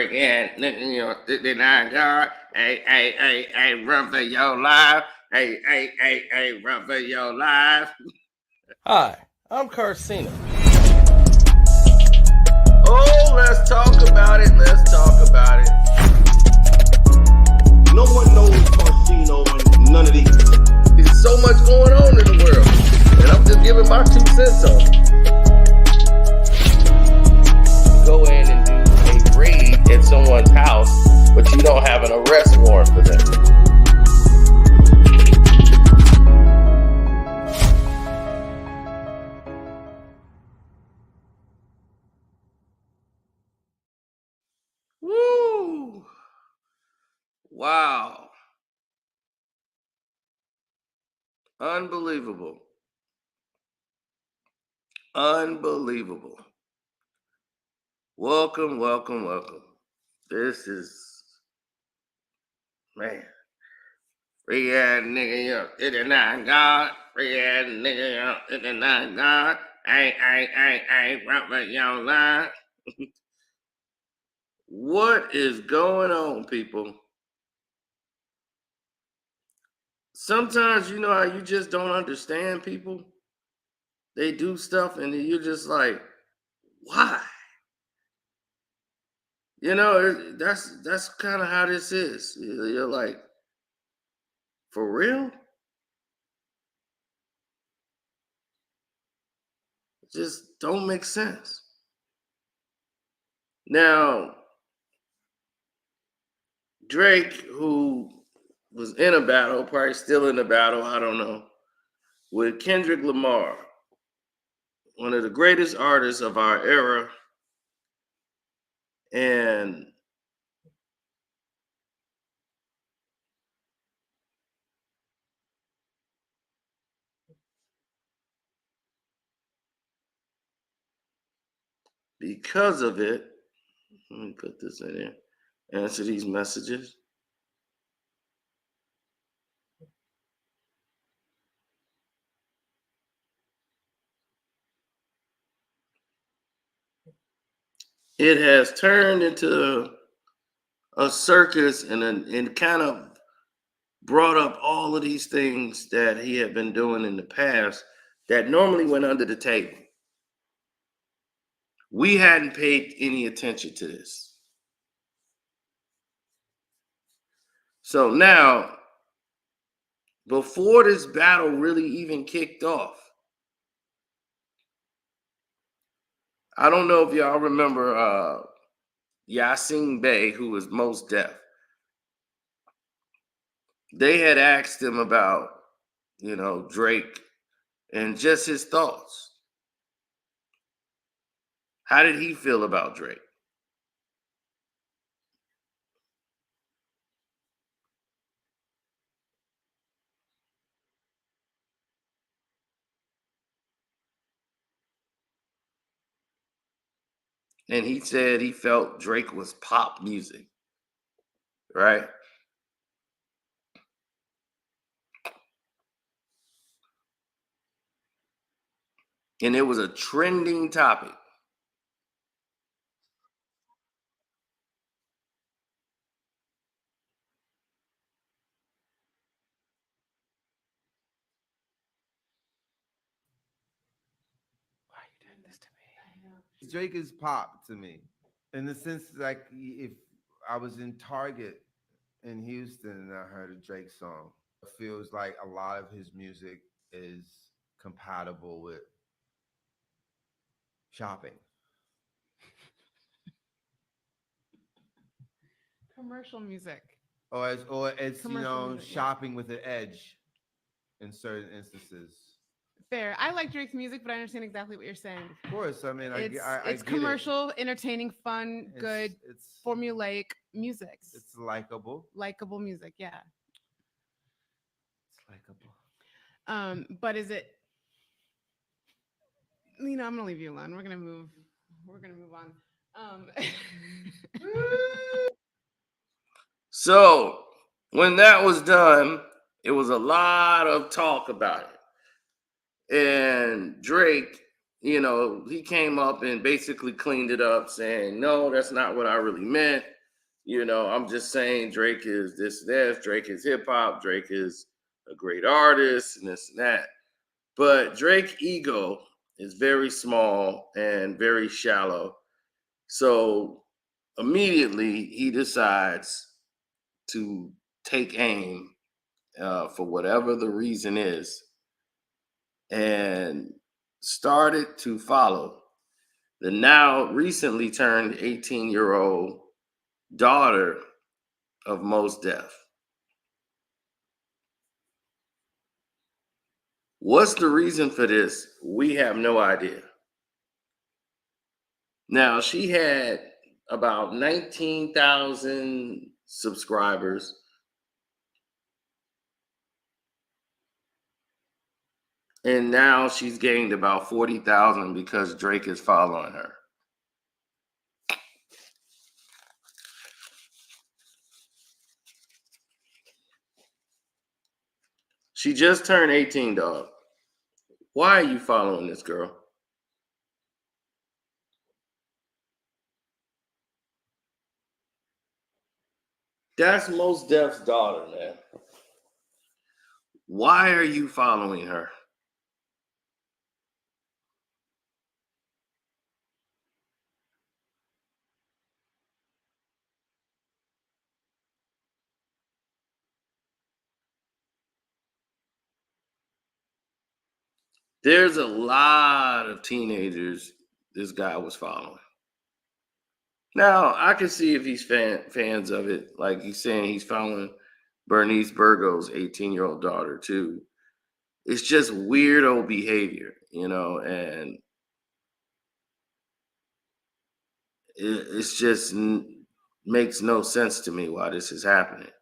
And nigga, 59 God. Hey, run for your life. Hey, run for your life. Hi, I'm Carcino. Oh, let's talk about it. No one knows Carcino and none of these. There's so much going on in the world. And I'm just giving my 2 cents on it. Go in and do a raid at someone's house, but you don't have an arrest warrant for them. Woo! Wow. Unbelievable. Welcome. This is, man. Free ass nigga, 59 God. Free ass nigga, 59 God. Ain't run for your line. What is going on, people? Sometimes you know how you just don't understand people. They do stuff and you're just like, why? You know, that's kind of how this is. You're like, for real? It just don't make sense. Now, Drake, who was in a battle, probably still in a battle, I don't know, with Kendrick Lamar, one of the greatest artists of our era. And because of it, let me put this in here, answer these messages. It has turned into a circus and kind of brought up all of these things that he had been doing in the past that normally went under the table. We hadn't paid any attention to this. So now, before this battle really even kicked off, I don't know if y'all remember Yasin Bey, who was Most Def. They had asked him about, Drake and just his thoughts. How did he feel about Drake? And he said he felt Drake was pop music, right? And it was a trending topic. Why are you doing this to me? Drake is pop to me, in the sense like if I was in Target in Houston and I heard a Drake song, it feels like a lot of his music is compatible with shopping. Commercial music. Or it's Commercial music, yeah. shopping with an edge in certain instances. Fair. I like Drake's music, but I understand exactly what you're saying. Of course, I mean, It's I get commercial, entertaining, fun, it. good, It's formulaic music. it's likable. Likable music, yeah. It's likable. But is it? I'm gonna leave you alone. We're gonna move on. So when that was done, it was a lot of talk about it. And Drake, he came up and basically cleaned it up, saying, no, that's not what I really meant. I'm just saying Drake is this, Drake is hip hop, Drake is a great artist, and this and that. But Drake's ego is very small and very shallow. So immediately he decides to take aim for whatever the reason is and started to follow the now recently turned 18-year-old daughter of Mos Def. What's the reason for this? We have no idea. Now, she had about 19,000 subscribers. And now she's gained about 40,000 because Drake is following her. She just turned 18, dog. Why are you following this girl? That's Mos Def's daughter, man. Why are you following her? There's a lot of teenagers this guy was following. Now, I can see if he's fans of it. Like he's saying he's following Bernice Burgo's 18-year-old daughter, too. It's just weirdo behavior, and it's just makes no sense to me why this is happening.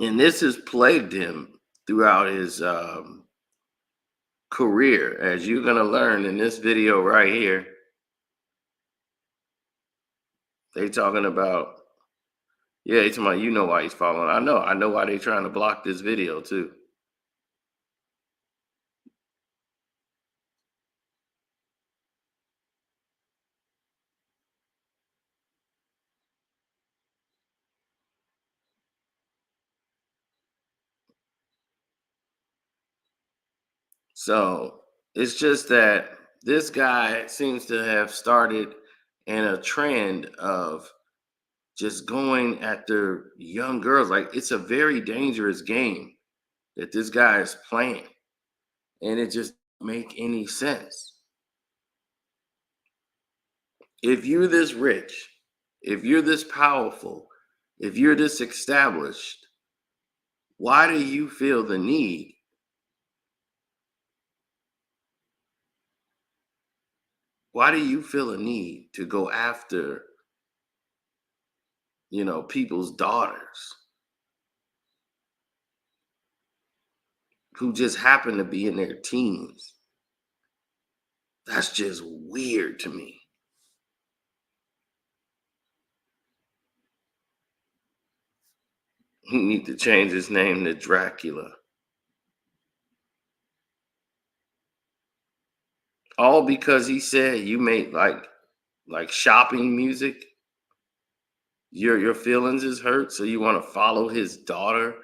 And this has plagued him throughout his career, as you're going to learn in this video right here. They talking about, yeah, they talking about, why he's following. I know why they trying to block this video too. So it's just that this guy seems to have started in a trend of just going after young girls. Like, it's a very dangerous game that this guy is playing. And it just doesn't make any sense. If you're this rich, if you're this powerful, if you're this established, why do you feel the need to go after, people's daughters who just happen to be in their teens? That's just weird to me. He need to change his name to Dracula. All because he said you make like shopping music. Your feelings is hurt, so you want to follow his daughter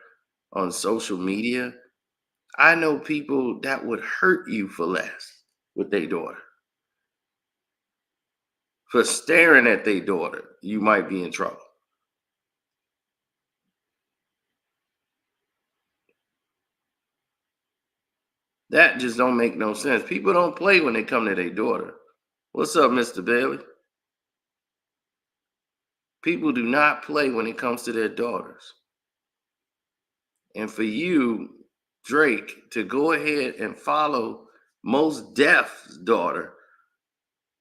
on social media. I know people that would hurt you for less with their daughter. For staring at their daughter, you might be in trouble. That just don't make no sense. People don't play when they come to their daughter. What's up, Mr. Bailey? People do not play when it comes to their daughters. And for you, Drake, to go ahead and follow Mos Def's daughter,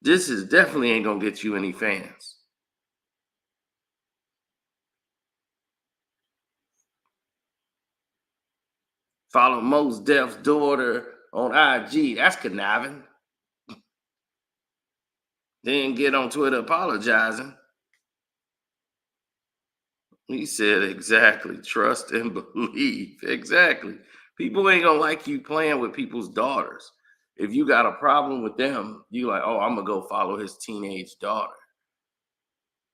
this is definitely ain't gonna get you any fans. Follow Mos Def's daughter on IG. That's conniving. Then get on Twitter apologizing. He said exactly. Trust and believe. Exactly. People ain't gonna like you playing with people's daughters. If you got a problem with them, you like, oh, I'm gonna go follow his teenage daughter.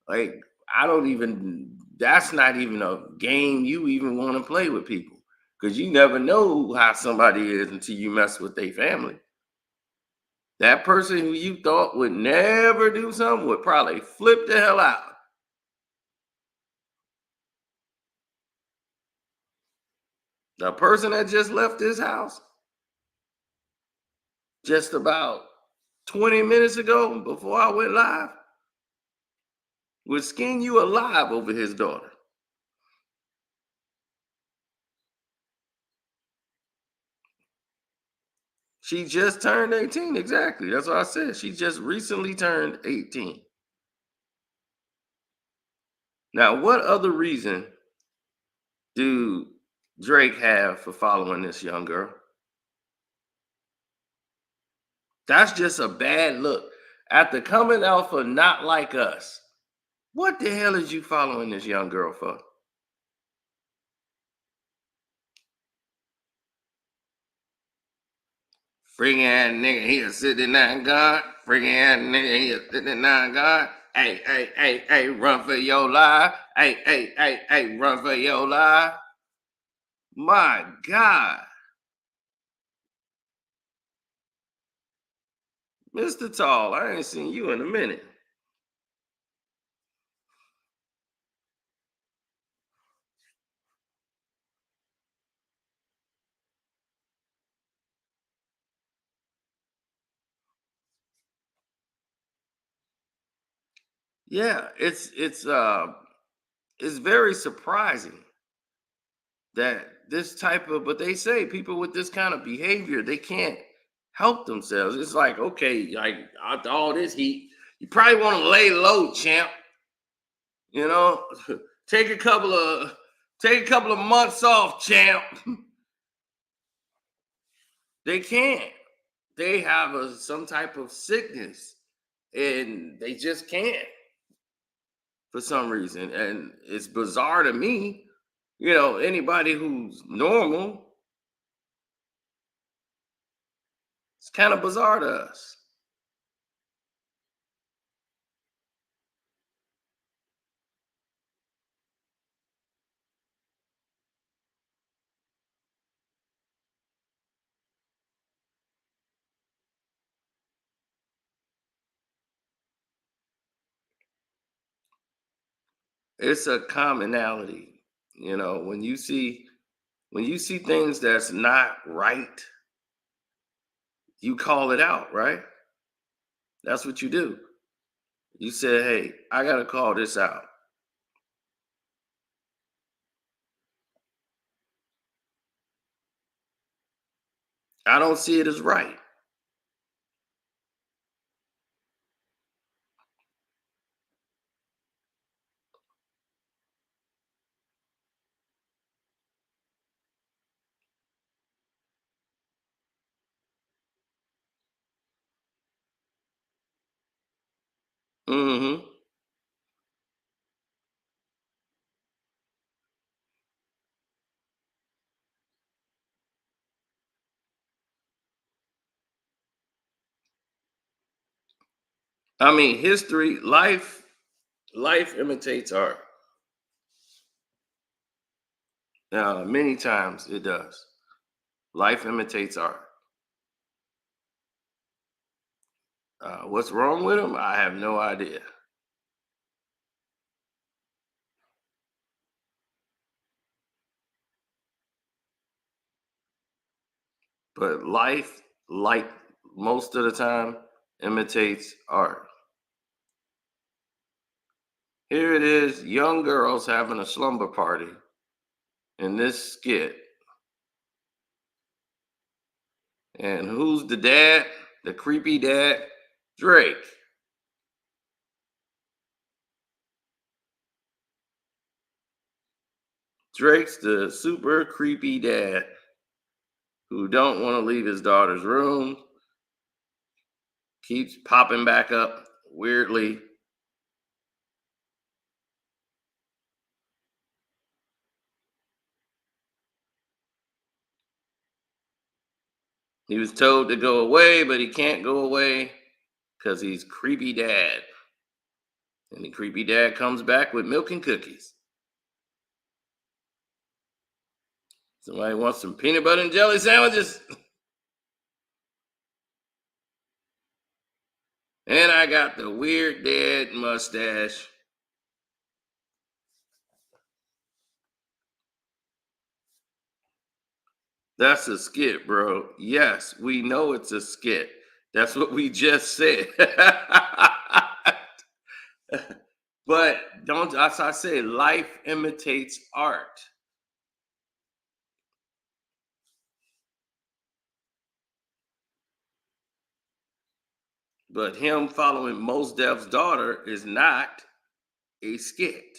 Like, I don't even, that's not even a game you even want to play with people. Because you never know how somebody is until you mess with their family. That person who you thought would never do something would probably flip the hell out. The person that just left this house just about 20 minutes ago before I went live would skin you alive over his daughter. She just turned 18. Exactly. That's what I said. She just recently turned 18. Now, what other reason do Drake have for following this young girl? That's just a bad look. After coming out for Not Like Us, what the hell is you following this young girl for? Freaking ass nigga, he a 69 God. Freaking ass nigga, he a 69 God. Hey, hey, hey, hey, run for your life. Hey, hey, hey, hey, run for your life. My God. Mr. Tall, I ain't seen you in a minute. Yeah, it's very surprising that this type of, but they say people with this kind of behavior, they can't help themselves. It's like, okay, like after all this heat, you probably want to lay low, champ. You know, take a couple of months off, champ. They can't. They have some type of sickness, and they just can't for some reason. And it's bizarre to me. You know, anybody who's normal, it's kind of bizarre to us. It's a commonality. You know, when you see things that's not right, you call it out, right? That's what you do. You say, hey, I gotta call this out. I don't see it as right. Hmm. I mean, history, life imitates art. Many times it does. Life imitates art. What's wrong with them? I have no idea. But life, like most of the time, imitates art. Here it is, young girls having a slumber party in this skit. And who's the dad? The creepy dad? Drake. Drake's the super creepy dad who don't want to leave his daughter's room, keeps popping back up weirdly. He was told to go away, but he can't go away because he's creepy dad. And the creepy dad comes back with milk and cookies. Somebody wants some peanut butter and jelly sandwiches? And I got the weird dad mustache. That's a skit, bro. Yes, we know it's a skit. That's what we just said. But don't, as I say, life imitates art. But him following Mos Def's daughter is not a skit.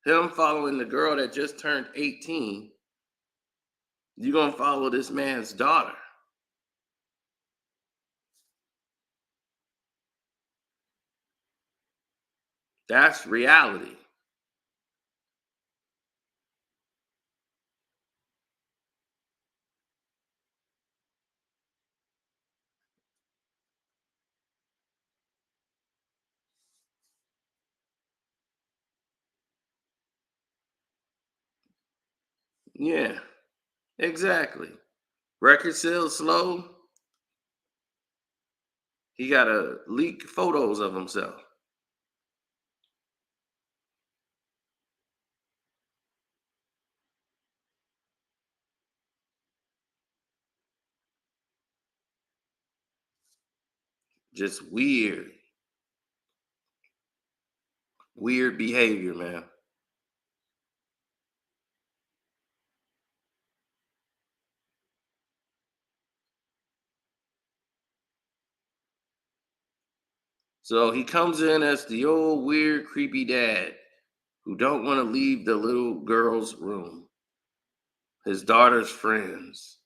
Him following the girl that just turned 18, you're going to follow this man's daughter. That's reality. Yeah, exactly. Record sales slow. He got to leak photos of himself. Just weird behavior, man. So he comes in as the old weird creepy dad who don't want to leave the little girl's room. His daughter's friends.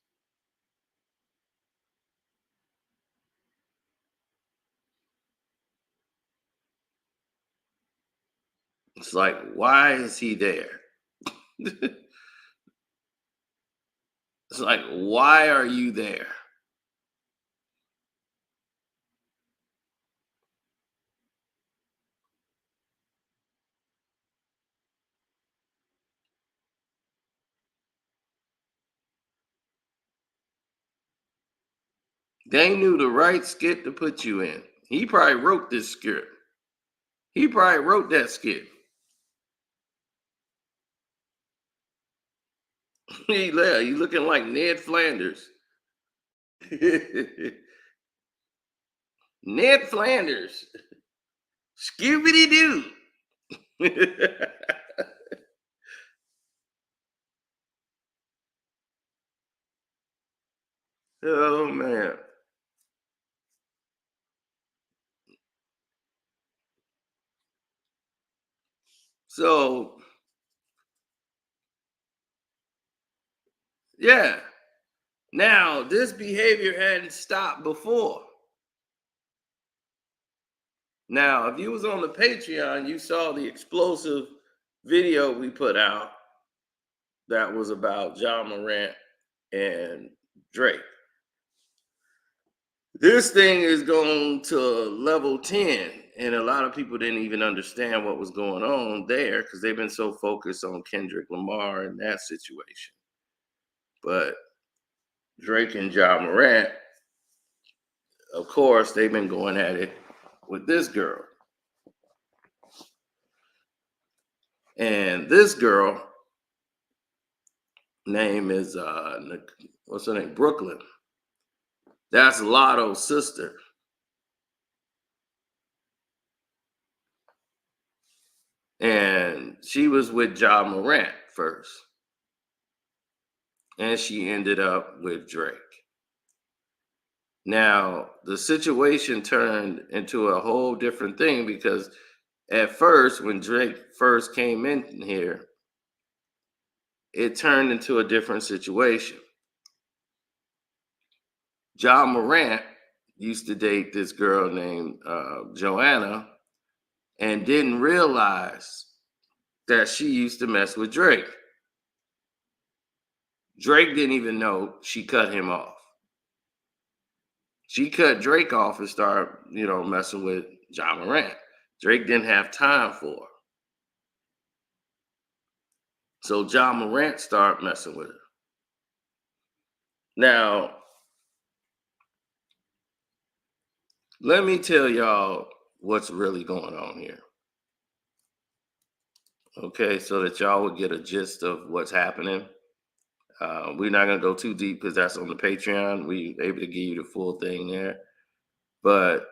It's like, why is he there? It's like, why are you there? They knew the right skit to put you in. He probably wrote this script. He probably wrote that skit. He left. You looking like Ned Flanders. Ned Flanders. Scooby Doo. Oh man. So yeah. Now this behavior hadn't stopped before. Now, if you was on the Patreon, you saw the explosive video we put out that was about Ja Morant and Drake. This thing is going to level 10, and a lot of people didn't even understand what was going on there because they've been so focused on Kendrick Lamar and that situation. But Drake and Ja Morant, of course, they've been going at it with this girl. And this girl name is what's her name? Brooklyn. That's Lotto's sister. And she was with Ja Morant first. And she ended up with Drake. Now, the situation turned into a whole different thing because at first, when Drake first came in here, it turned into a different situation. Ja Morant used to date this girl named Joanna and didn't realize that she used to mess with Drake. Drake didn't even know she cut him off. She cut Drake off and started, messing with Ja Morant. Drake didn't have time for her. So Ja Morant started messing with her. Now, let me tell y'all what's really going on here. Okay, so that y'all would get a gist of what's happening. We're not going to go too deep because that's on the Patreon. We're able to give you the full thing there. But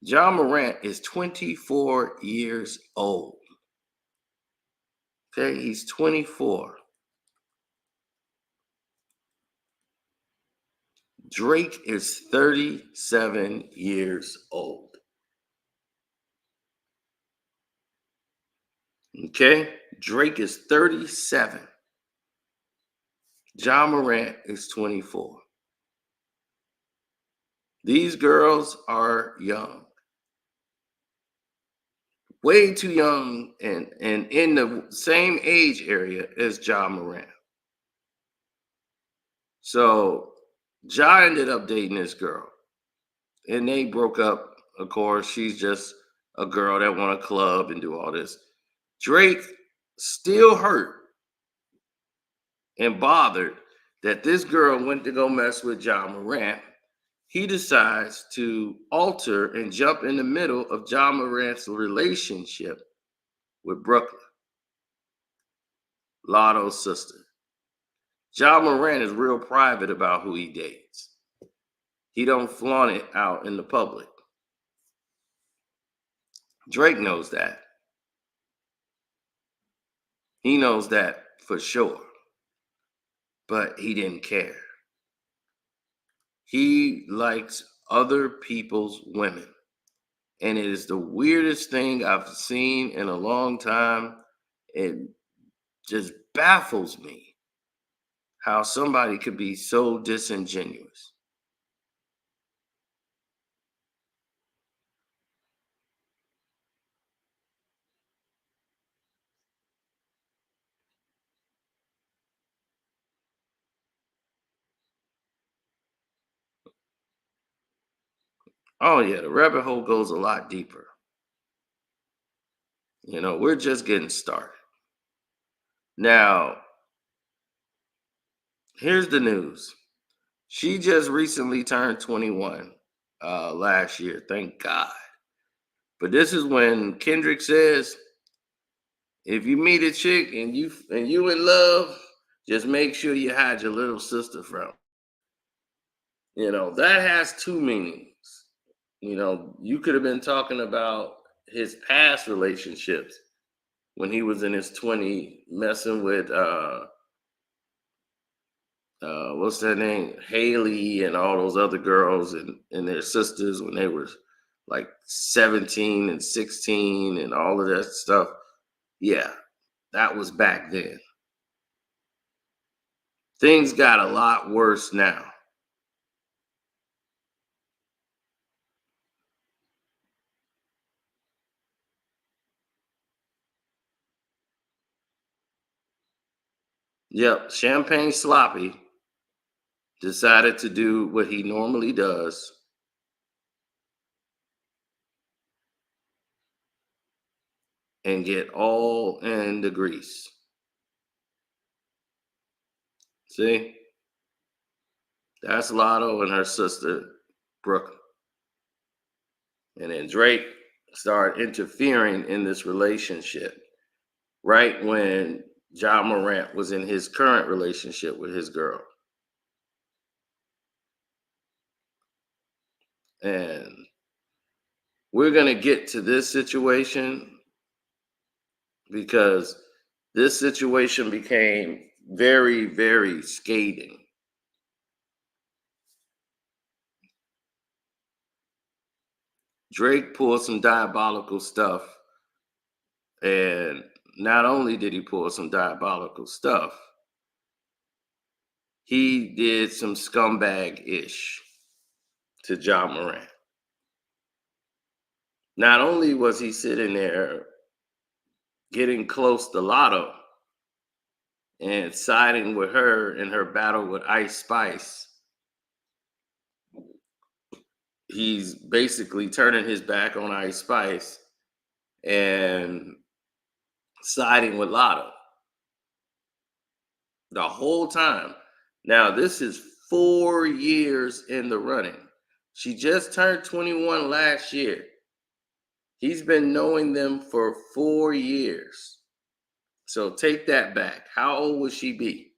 Ja Morant is 24 years old. Okay, he's 24. Drake is 37 years old. Okay, Drake is 37. Ja Morant is 24. These girls are young. Way too young and in the same age area as Ja Morant. So Ja ended up dating this girl. And they broke up. Of course, she's just a girl that want to club and do all this. Drake still hurt and bothered that this girl went to go mess with Ja Morant. He decides to alter and jump in the middle of Ja Morant's relationship with Brooklyn, Lotto's sister. Ja Morant is real private about who he dates. He don't flaunt it out in the public. Drake knows that. He knows that for sure. But he didn't care. He likes other people's women. And it is the weirdest thing I've seen in a long time. It just baffles me how somebody could be so disingenuous. Oh, yeah, the rabbit hole goes a lot deeper. We're just getting started. Now, here's the news. She just recently turned 21 last year, thank God. But this is when Kendrick says, if you meet a chick and you in love, just make sure you hide your little sister from. That has two meanings. You could have been talking about his past relationships when he was in his 20s messing with what's that name? Haley and all those other girls and their sisters when they were like 17 and 16 and all of that stuff. Yeah, that was back then. Things got a lot worse now. Yep, Champagne Sloppy decided to do what he normally does and get all in the grease. See? That's Lotto and her sister, Brooklyn. And then Drake started interfering in this relationship right when Ja Morant was in his current relationship with his girl. And we're going to get to this situation because this situation became very, very scathing. Drake pulled some diabolical stuff. And not only did he pull some diabolical stuff, he did some scumbag-ish to Ja Morant. Not only was he sitting there getting close to Lotto and siding with her in her battle with Ice Spice. He's basically turning his back on Ice Spice and siding with Lotto the whole time. Now, this is 4 years in the running. She just turned 21 last year. He's been knowing them for 4 years. So take that back. How old would she be?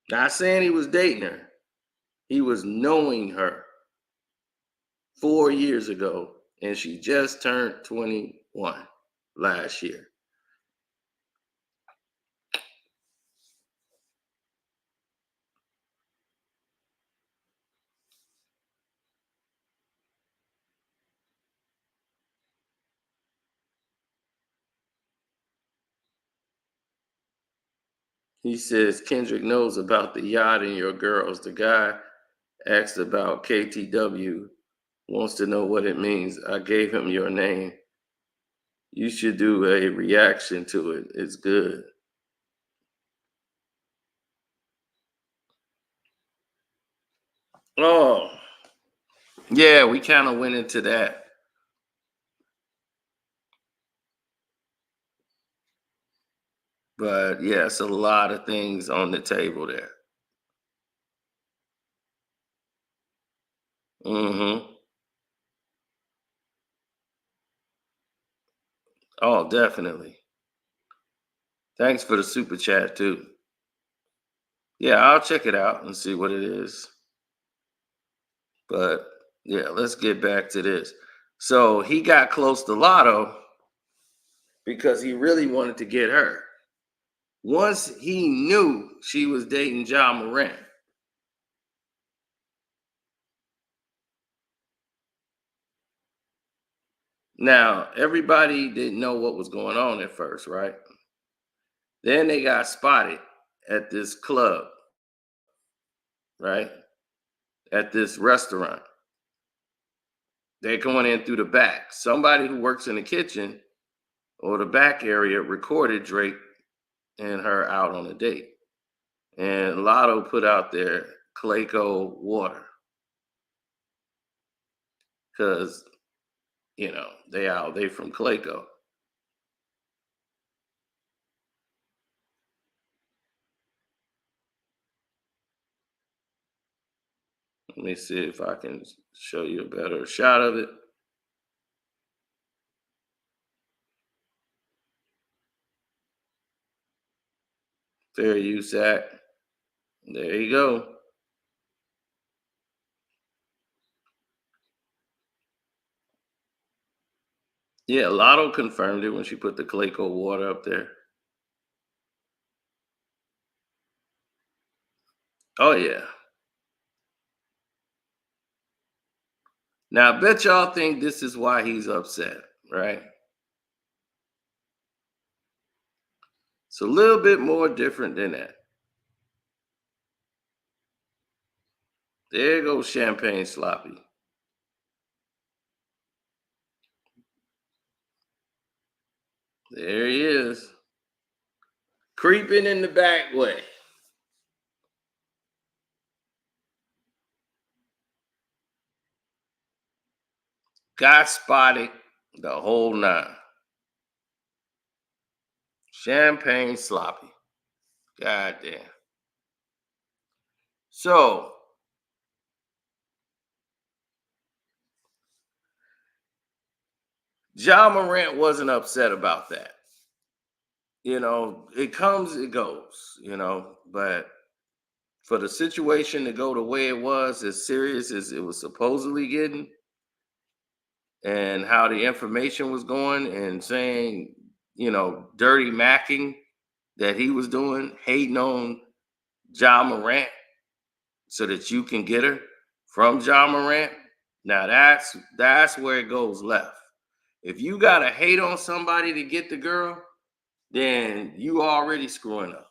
Not saying he was dating her. He was knowing her 4 years ago, and she just turned 21 last year. He says Kendrick knows about the yacht and your girls. The guy asked about KTW, wants to know what it means. I gave him your name. You should do a reaction to it. It's good. Oh, yeah, we kind of went into that. But yeah, it's a lot of things on the table there. Mm-hmm. Oh, definitely. Thanks for the super chat too. Yeah, I'll check it out and see what it is. But yeah, let's get back to this. So he got close to Lotto because he really wanted to get her. Once he knew she was dating Ja Morant, now everybody didn't know what was going on at first, right? Then they got spotted at this club, right? At this restaurant. They're going in through the back. Somebody who works in the kitchen or the back area recorded Drake and her out on a date. And Lotto put out their Clayco water because, they from Clayco. Let me see if I can show you a better shot of it. Fair use act. There you go. Yeah, Lotto confirmed it when she put the Clayco water up there. Oh, yeah. Now, I bet y'all think this is why he's upset, right? It's a little bit more different than that. There goes Champagne Sloppy. There he is. Creeping in the back way. Got spotted the whole nine. Champagne Sloppy. God damn. So, Ja Morant wasn't upset about that. It comes, it goes, but for the situation to go the way it was, as serious as it was supposedly getting, and how the information was going and saying, dirty macking that he was doing, hating on Ja Morant so that you can get her from Ja Morant. Now that's where it goes left. If you gotta hate on somebody to get the girl, then you already screwing up.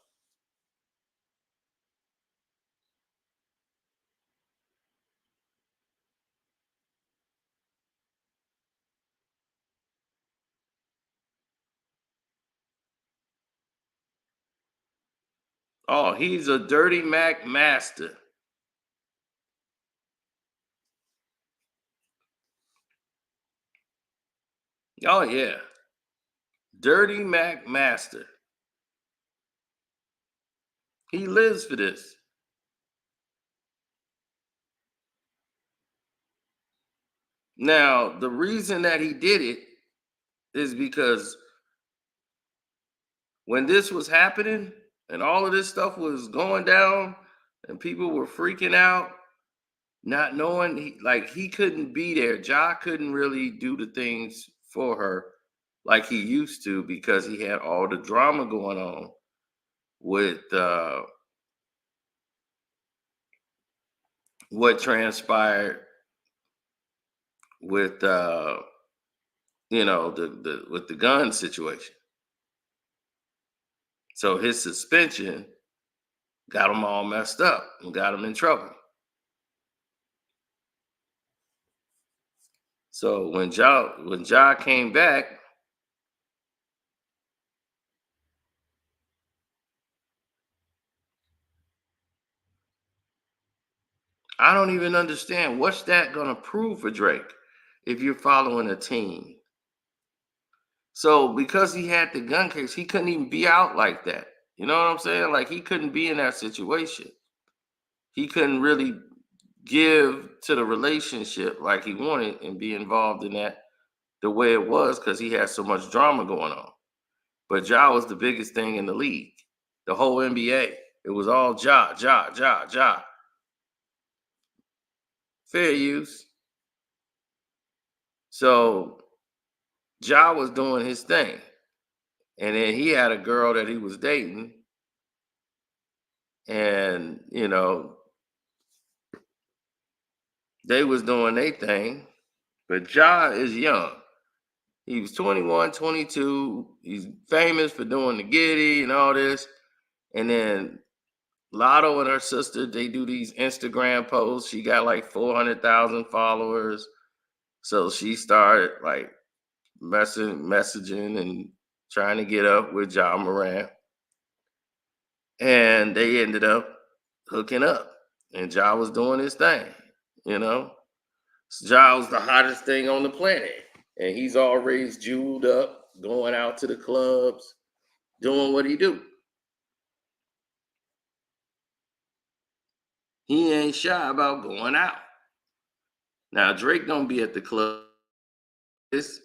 Oh, he's a Dirty Mac master. Oh yeah, Dirty Mac master. He lives for this. Now, the reason that he did it is because when this was happening and all of this stuff was going down and people were freaking out, not knowing he couldn't be there. Ja couldn't really do the things for her like he used to because he had all the drama going on with what transpired with the with the gun situation. So his suspension got him all messed up and got him in trouble. So when Ja came back, I don't even understand what's that gonna prove for Drake if you're following a team. So because he had the gun case, he couldn't even be out like that. You know what I'm saying? Like he couldn't be in that situation. He couldn't really give to the relationship like he wanted and be involved in that the way it was because he had so much drama going on. But Ja was the biggest thing in the league, the whole NBA. It was all Ja, Ja, Ja, Ja. Fair use. So Ja was doing his thing. And then he had a girl that he was dating. And, they was doing their thing. But Ja is young. He was 21, 22. He's famous for doing the giddy and all this. And then Lotto and her sister, they do these Instagram posts. She got like 400,000 followers. So she started like messaging and trying to get up with Ja Morant. And they ended up hooking up. And Ja was doing his thing, you know. Ja was the hottest thing on the planet. And he's always jeweled up, going out to the clubs, doing what he do. He ain't shy about going out. Now Drake don't be at the club. It's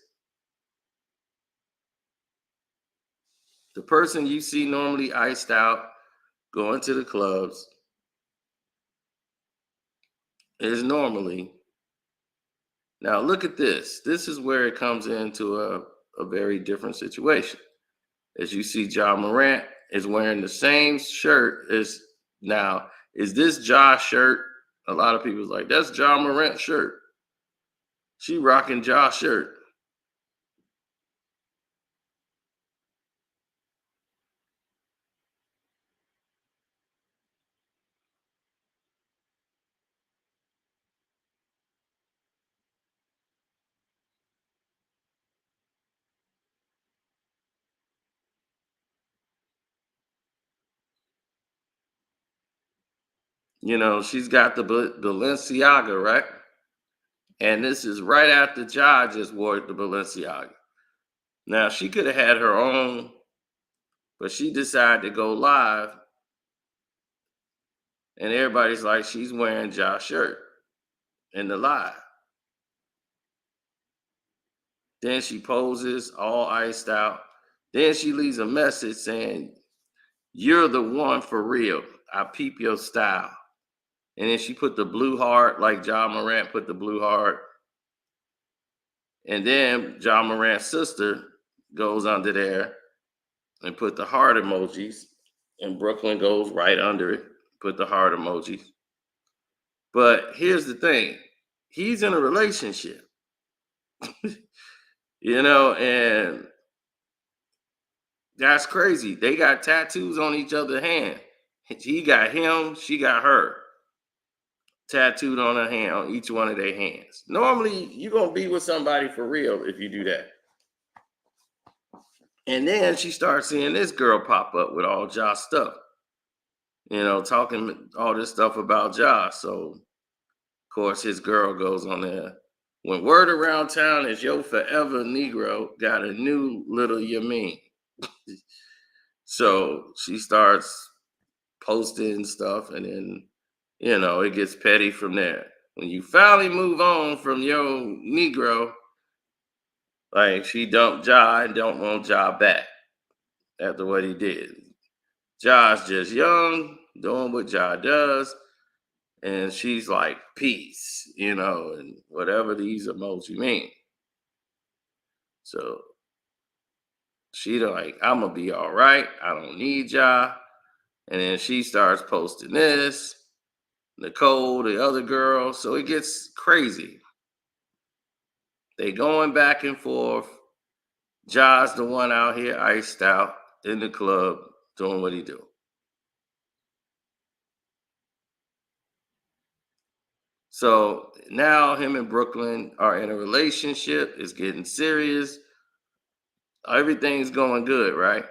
the person you see normally iced out, going to the clubs, is normally. Now look at this. This is where it comes into a very different situation. As you see, Ja Morant is wearing the same shirt as now. Is this Ja shirt? A lot of people's like, that's Ja Morant shirt. She rocking Ja shirt. She's got the Balenciaga, right? And this is right after Ja just wore the Balenciaga. Now she could have had her own, but she decided to go live, and everybody's like, she's wearing Ja's shirt in the live. Then she poses all iced out. Then she leaves a message saying, "You're the one for real. I peep your style." And then she put the blue heart, like Ja Morant put the blue heart. And then Ja Morant's sister goes under there and put the heart emojis. And Brooklyn goes right under it, put the heart emojis. But here's the thing. He's in a relationship, and that's crazy. They got tattoos on each other's hand. He got him, she got her tattooed on her hand, on each one of their hands. Normally, you're gonna be with somebody for real if you do that. And then she starts seeing this girl pop up with all Ja stuff. talking all this stuff about Ja. So, of course, his girl goes on there. When word around town is yo forever Negro got a new little Yamin. So she starts posting stuff, and then, it gets petty from there. When you finally move on from your Negro, like she dumped Ja and don't want Ja back after what he did. Ja's just young, doing what Ja does, and she's like, peace, and whatever these emoji mean. So she like, I'm gonna be all right. I don't need Ja. And then she starts posting this, Nicole, the other girl. So it gets crazy. They going back and forth. Ja's the one out here iced out in the club doing what he do. So now him and Brooklyn are in a relationship. It's getting serious. Everything's going good, right?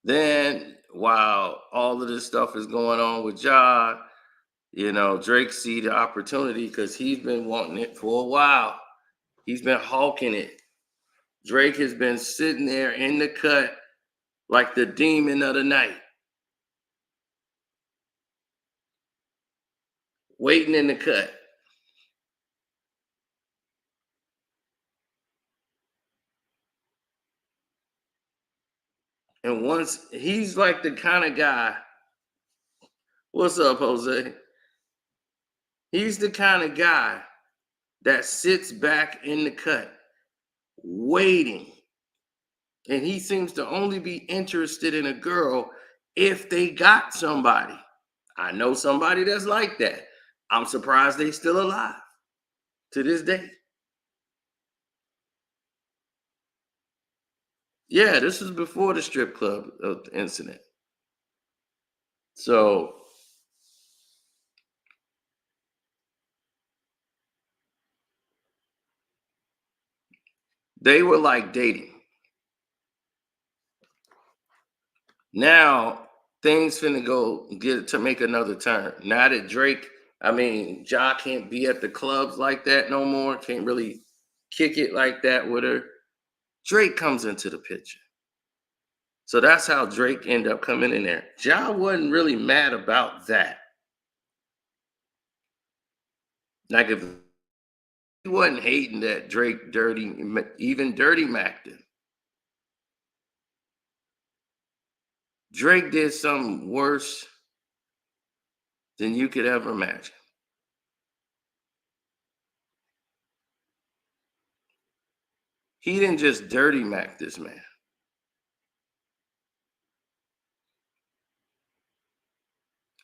Then while all of this stuff is going on with Ja, Drake see the opportunity because he's been wanting it for a while. He's been hawking it. Drake has been sitting there in the cut like the demon of the night, waiting in the cut. And once he's like the kind of guy, what's up, Jose? He's the kind of guy that sits back in the cut, waiting. And he seems to only be interested in a girl if they got somebody. I know somebody that's like that. I'm surprised they still alive to this day. Yeah, this is before the strip club incident. So they were like dating. Now things finna go get to make another turn. Now that Ja can't be at the clubs like that no more, can't really kick it like that with her. Drake comes into the picture. So that's how Drake ended up coming in there. Ja wasn't really mad about that. Like if he wasn't hating that Drake even dirty Mac him. Drake did something worse than you could ever imagine. He didn't just dirty Mac this man.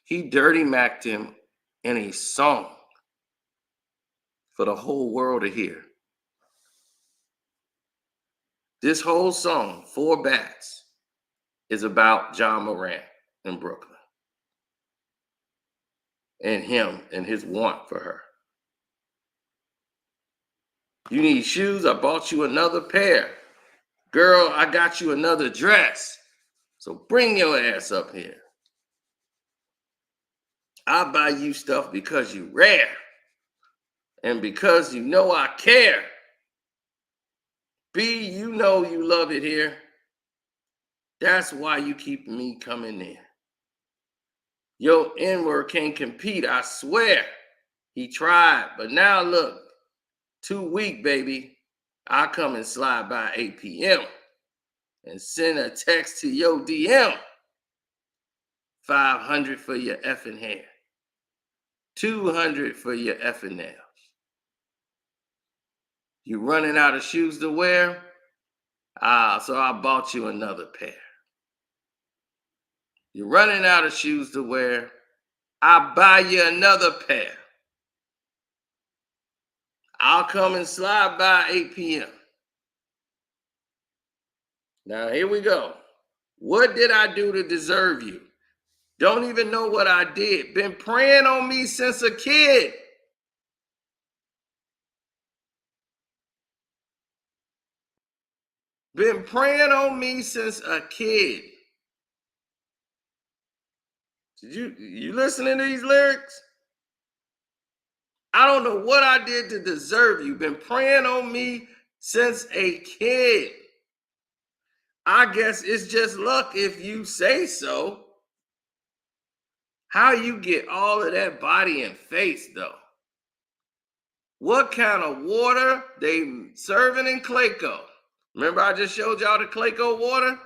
He dirty Mac'd him in a song for the whole world to hear. This whole song, Four Bats, is about Ja Morant in Brooklyn and him and his want for her. You need shoes? I bought you another pair. Girl, I got you another dress. So bring your ass up here. I buy you stuff because you rare and because you know I care. B, you know you love it here. That's why you keep me coming in. Yo, N-word can't compete, I swear. He tried, but now look, 2 week, baby. I come and slide by 8 p.m. and send a text to your DM. 500 for your effing hair. 200 for your effing nails. You running out of shoes to wear? So I bought you another pair. You're running out of shoes to wear? I'll buy you another pair. I'll come and slide by 8 p.m. Now, here we go. What did I do to deserve you? Don't even know what I did. Been praying on me since a kid. Been praying on me since a kid. Did you listening to these lyrics? I don't know what I did to deserve you. Been praying on me since a kid. I guess it's just luck if you say so. How you get all of that body and face though? What kind of water they serving in Clayco? Remember I just showed y'all the Clayco water?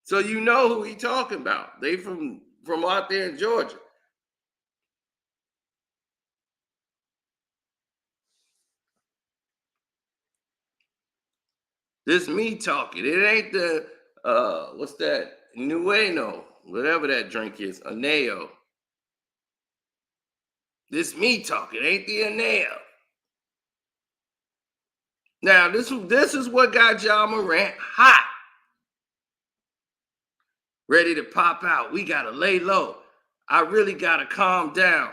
So you know who he talking about. They from out there in Georgia. This me talking. It ain't the what's that? Nueno, whatever that drink is, Aneo. This me talking, ain't the Aneo. Now this is what got Ja Morant hot. Ready to pop out. We gotta lay low. I really gotta calm down.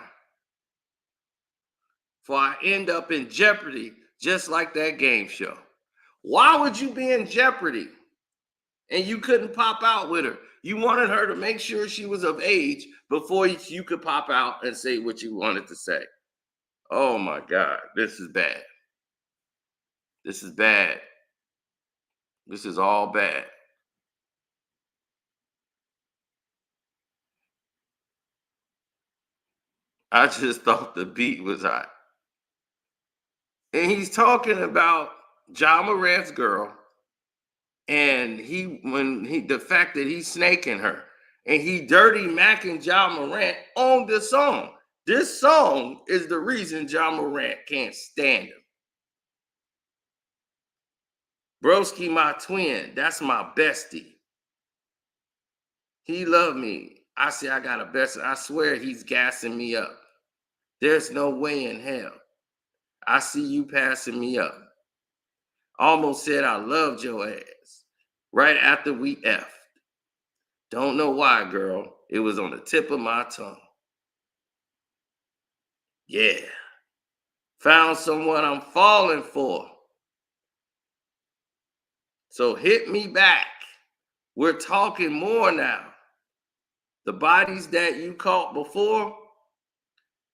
For I end up in jeopardy, just like that game show. Why would you be in jeopardy? And you couldn't pop out with her. You wanted her to make sure she was of age before you could pop out and say what you wanted to say. Oh my God, this is bad. This is bad. This is all bad. I just thought the beat was hot. And he's talking about Ja Morant's girl and the fact that he's snaking her and he dirty macking Ja Morant on the song. This song is the reason Ja Morant can't stand him. Broski, my twin, that's my bestie. He loved me. I say I got a bestie. I swear he's gassing me up. There's no way in hell. I see you passing me up. Almost said I loved your ass right after we effed. Don't know why, girl. It was on the tip of my tongue. Yeah. Found someone I'm falling for. So hit me back. We're talking more now. The bodies that you caught before,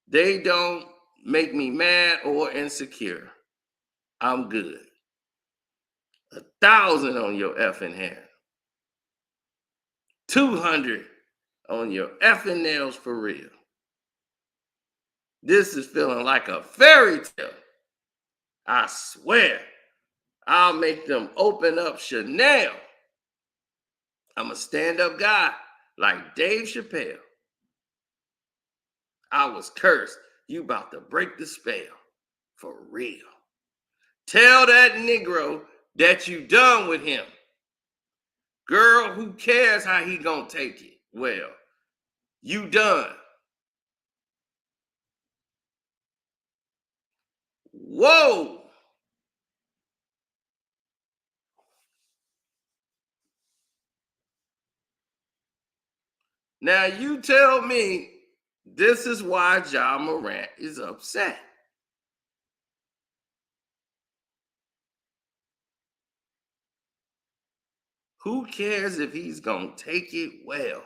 they don't make me mad or insecure. I'm good. 1,000 on your effing hair. 200 on your effing nails for real. This is feeling like a fairy tale. I swear, I'll make them open up Chanel. I'm a stand-up guy like Dave Chappelle. I was cursed. You about to break the spell. For real. Tell that Negro that you done with him. Girl, who cares how he gonna take it? Well, you done. Whoa. Now you tell me this is why Ja Morant is upset. Who cares if he's gonna take it well?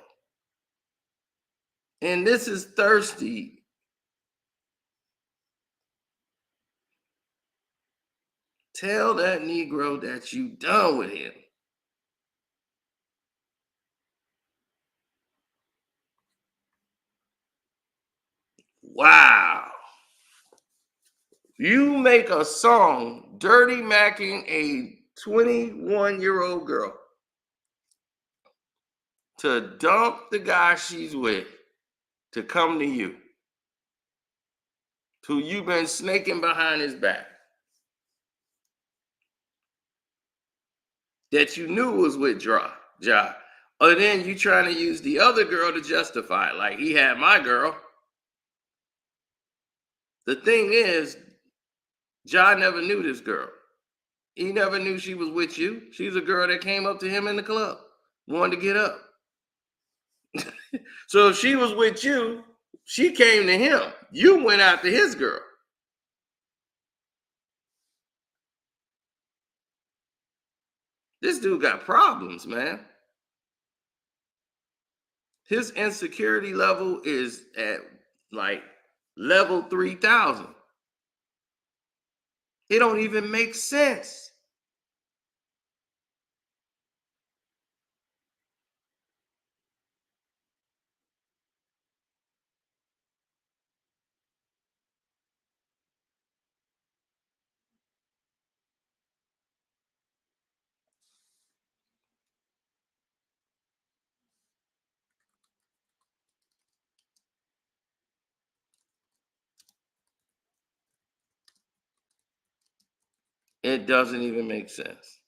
And this is thirsty. Tell that Negro that you done with him. Wow. You make a song dirty macking a 21-year-old girl to dump the guy she's with to come to you, who you've been snaking behind his back, that you knew was with Ja. Or then you trying to use the other girl to justify it, like he had my girl. The thing is, Ja never knew this girl. He never knew she was with you. She's a girl that came up to him in the club, wanted to get up. So if she was with you, she came to him. You went after his girl. This dude got problems, man. his insecurity level is at like level 3,000. It don't even make sense. It doesn't even make sense.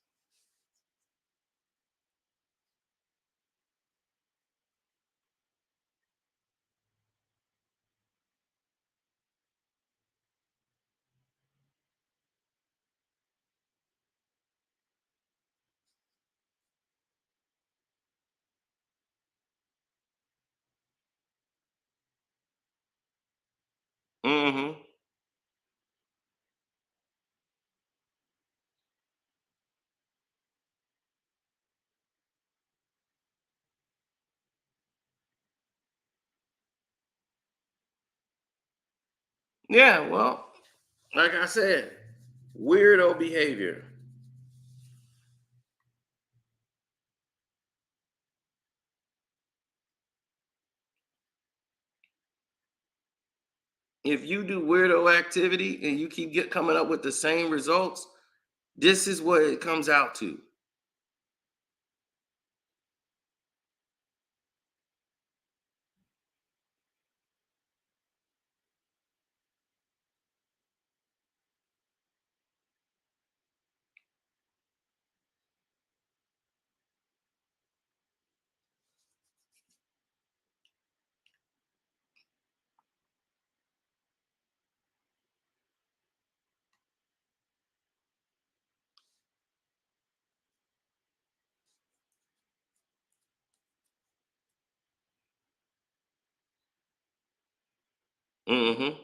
Mm-hmm. Yeah, well, like I said, weirdo behavior. If you do weirdo activity and you keep coming up with the same results, this is what it comes out to. Mm-hmm.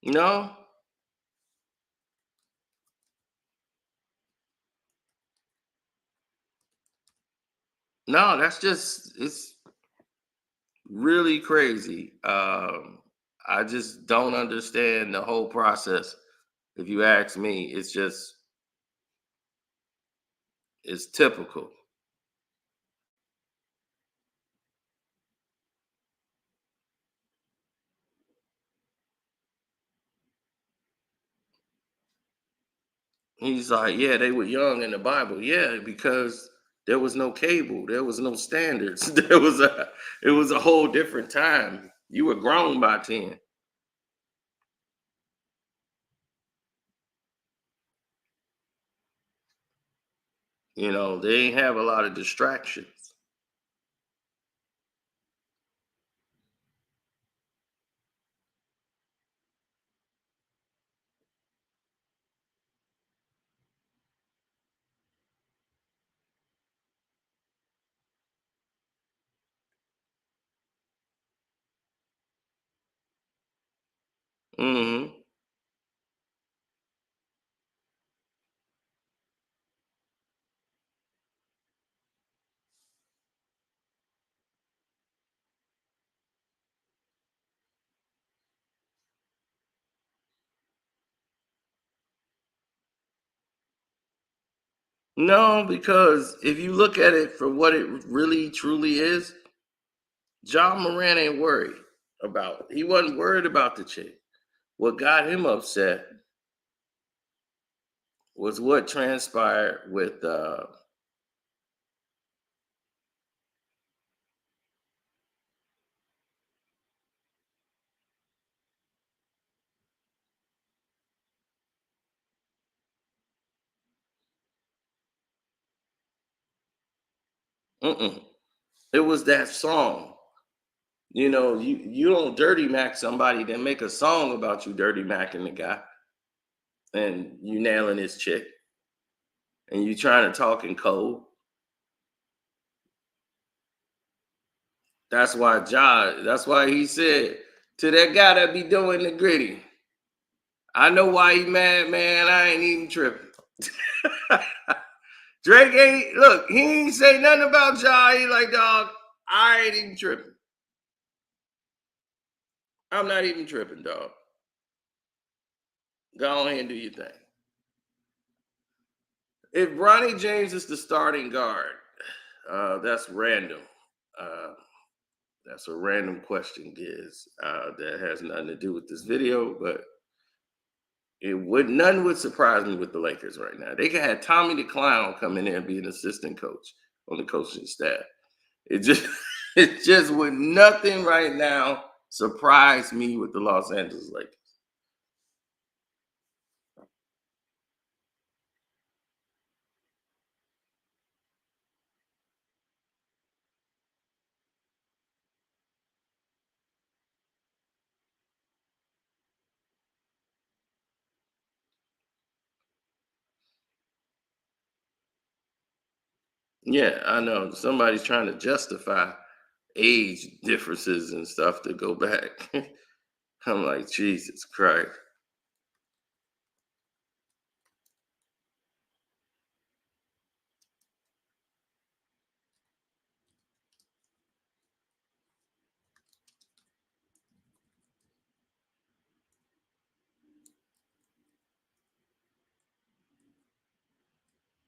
No, no, that's just it's really crazy. I just don't understand the whole process. If you ask me, it's typical. He's like, yeah, they were young in the Bible. Yeah, because there was no cable, there was no standards. It was a whole different time. You were grown by 10. You know, they ain't have a lot of distractions. Hmm. No, because if you look at it for what it really truly is, Ja Morant ain't worried about. He wasn't worried about the chick. What got him upset was what transpired with mm-mm. It was that song. You know, you don't dirty mac somebody, then make a song about you dirty macking the guy and you nailing his chick and you trying to talk in code. That's why he said to that guy that be doing the gritty, I know why he mad, man. I ain't even tripping. Drake ain't, look, he ain't say nothing about Ja. He like, dog, I ain't even tripping. I'm not even tripping, dog. Go on ahead and do your thing. If Bronny James is the starting guard, that's random. That's a random question, Giz. That has nothing to do with this video, but none would surprise me with the Lakers right now. They could have Tommy the Clown come in there and be an assistant coach on the coaching staff. It just would nothing right now surprise me with the Los Angeles Lakers. Yeah, I know. Somebody's trying to justify age differences and stuff to go back. I'm like, Jesus Christ.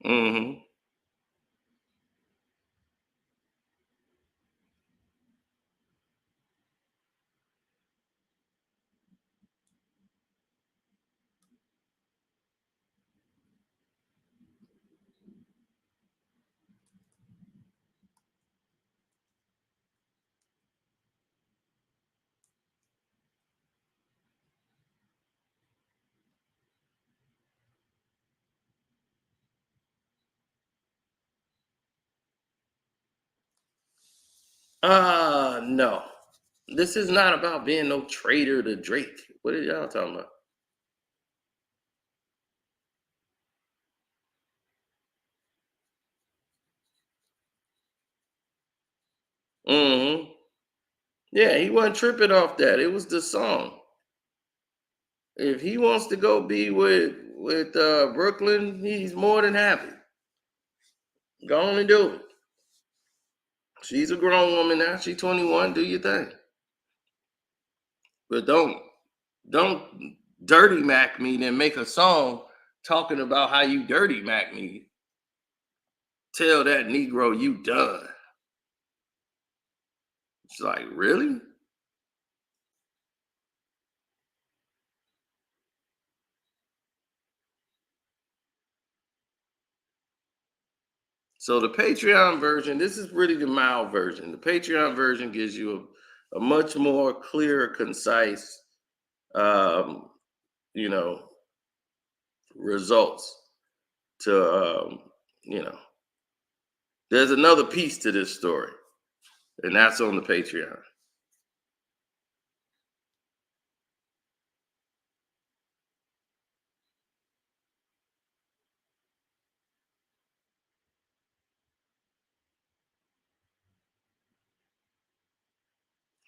Mm-hmm. No. This is not about being no traitor to Drake. What are y'all talking about? Mm-hmm. Yeah, he wasn't tripping off that. It was the song. If he wants to go be with Brooklyn, he's more than happy. Go on and do it. She's a grown woman now. She's 21. Do your thing. But don't dirty Mac me, then make a song talking about how you dirty Mac me. Tell that Negro you done. It's like, really? So the Patreon version, this is really the mild version. The Patreon version gives you a much more clear, concise, um, you know, results to, you know, there's another piece to this story, and that's on the Patreon.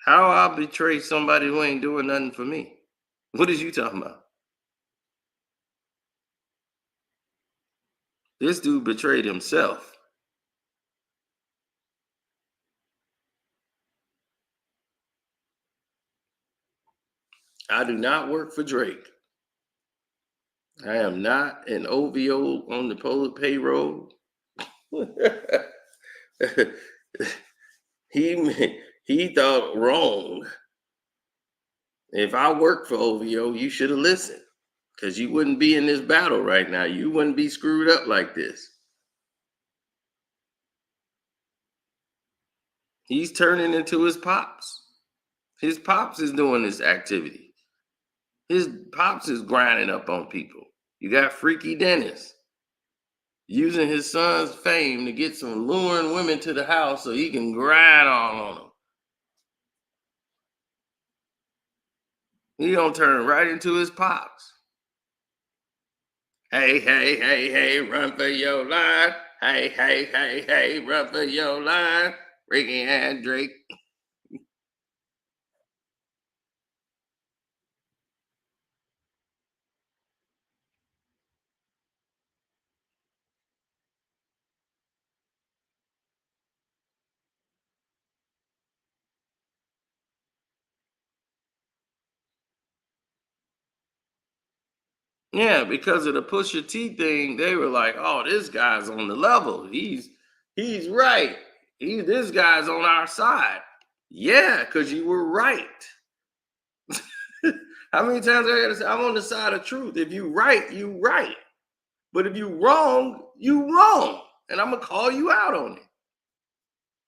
How I betray somebody who ain't doing nothing for me? What is you talking about? This dude betrayed himself. I do not work for Drake. I am not an OVO on the payroll. he thought wrong. If I worked for OVO, you should have listened, because you wouldn't be in this battle right now. You wouldn't be screwed up like this. He's turning into his pops. His pops is doing this activity. His pops is grinding up on people. You got Freaky Dennis using his son's fame to get some luring women to the house so he can grind on them. He gonna turn right into his pops. Hey, hey, hey, hey, run for your life. Hey, hey, hey, hey, run for your life. Ricky and Drake. Yeah, because of the Pusha T thing, they were like, "Oh, this guy's on the level. He's right. This guy's on our side." Yeah, because you were right. How many times I gotta say I'm on the side of truth? If you right, you right. But if you wrong, you wrong. And I'm gonna call you out on it.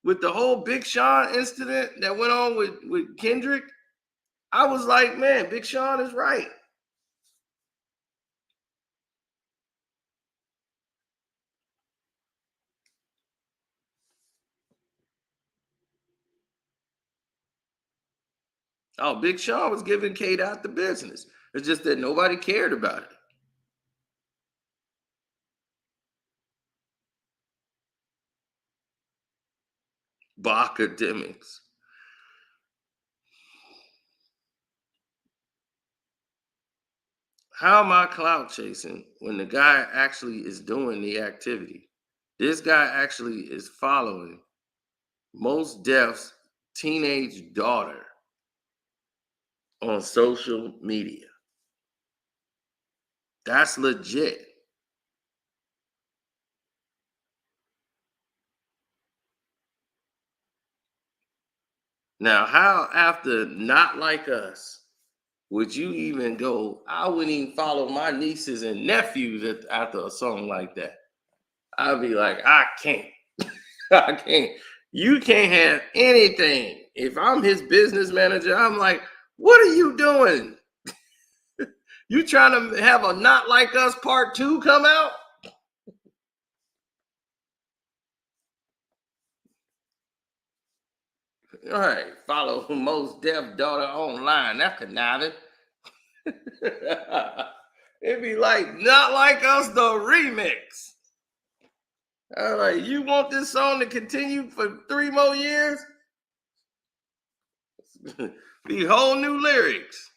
With the whole Big Sean incident that went on with Kendrick, I was like, man, Big Sean is right. Oh, Big Sean was giving Kate out the business. It's just that nobody cared about it. Academics. How am I clout chasing when the guy actually is doing the activity? This guy actually is following Most Def's teenage daughter on social media. That's legit. Now, how after Not Like Us would you even go? I wouldn't even follow my nieces and nephews after a song like that. I'd be like, I can't. I can't. You can't have anything. If I'm his business manager, I'm like, what are you doing? You trying to have a Not Like Us part 2 come out? All right, follow Most Def daughter online. That's conniving. It'd be like Not Like Us the remix. I'm like, you want this song to continue for 3 more years? Be whole new lyrics.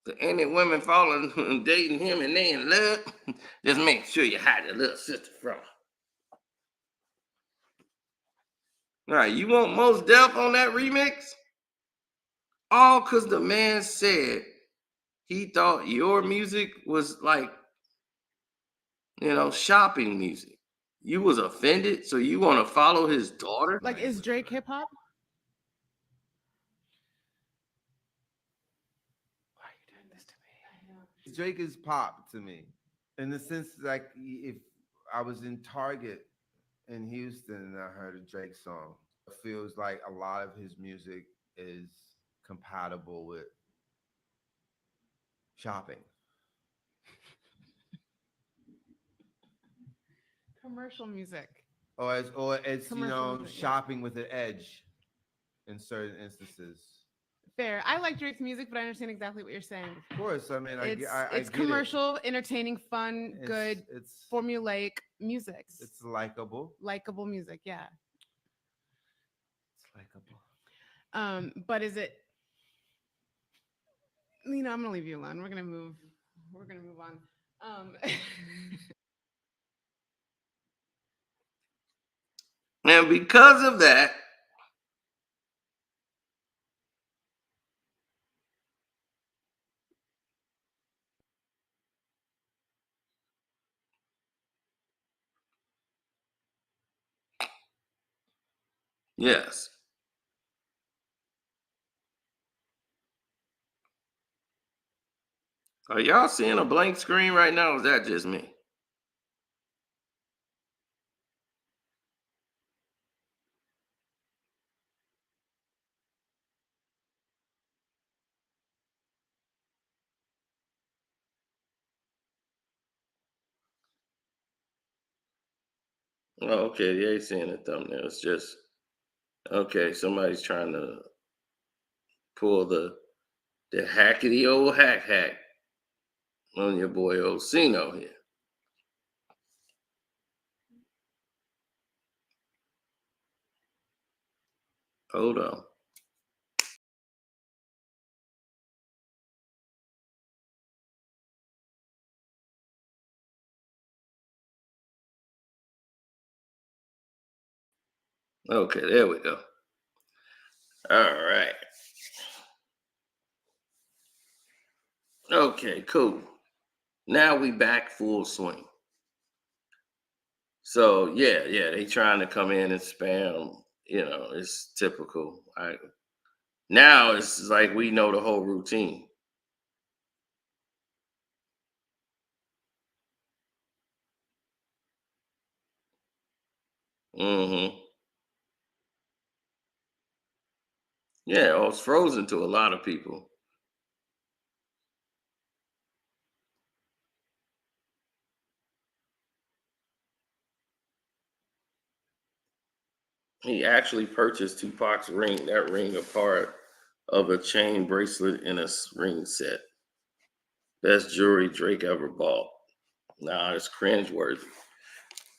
So any women falling and dating him and they in love, just make sure you hide your little sister from her. All right, you want Most Def on that remix? All because the man said he thought your music was like, shopping music. You was offended, so you want to follow his daughter? Like, is Drake hip hop? Why are you doing this to me? I know. Drake is pop to me, in the sense like if I was in Target in Houston and I heard a Drake song, it feels like a lot of his music is compatible with shopping. Commercial music. Or it's Commercial music, yeah. shopping with an edge in certain instances. Fair. I like Drake's music, but I understand exactly what you're saying. Of course, I mean, It's I it's get it. commercial, entertaining, fun, good, It's formulaic music. it's likable. Likable music, yeah. It's likable. But is it? I'm gonna leave you alone. We're gonna move on. And because of that, yes. Are y'all seeing a blank screen right now? Or is that just me? Oh, okay. You ain't seeing the thumbnail. It's just okay. Somebody's trying to pull the hackety old hack on your boy Osino here. Hold on. Okay, there we go. All right. Okay, cool. Now we back full swing. So yeah, they trying to come in and spam. It's typical. Now it's like we know the whole routine. Hmm. Yeah, oh, it's frozen to a lot of people. He actually purchased Tupac's ring. That ring, a part of a chain bracelet in a ring set. Best jewelry Drake ever bought. Nah, it's cringeworthy.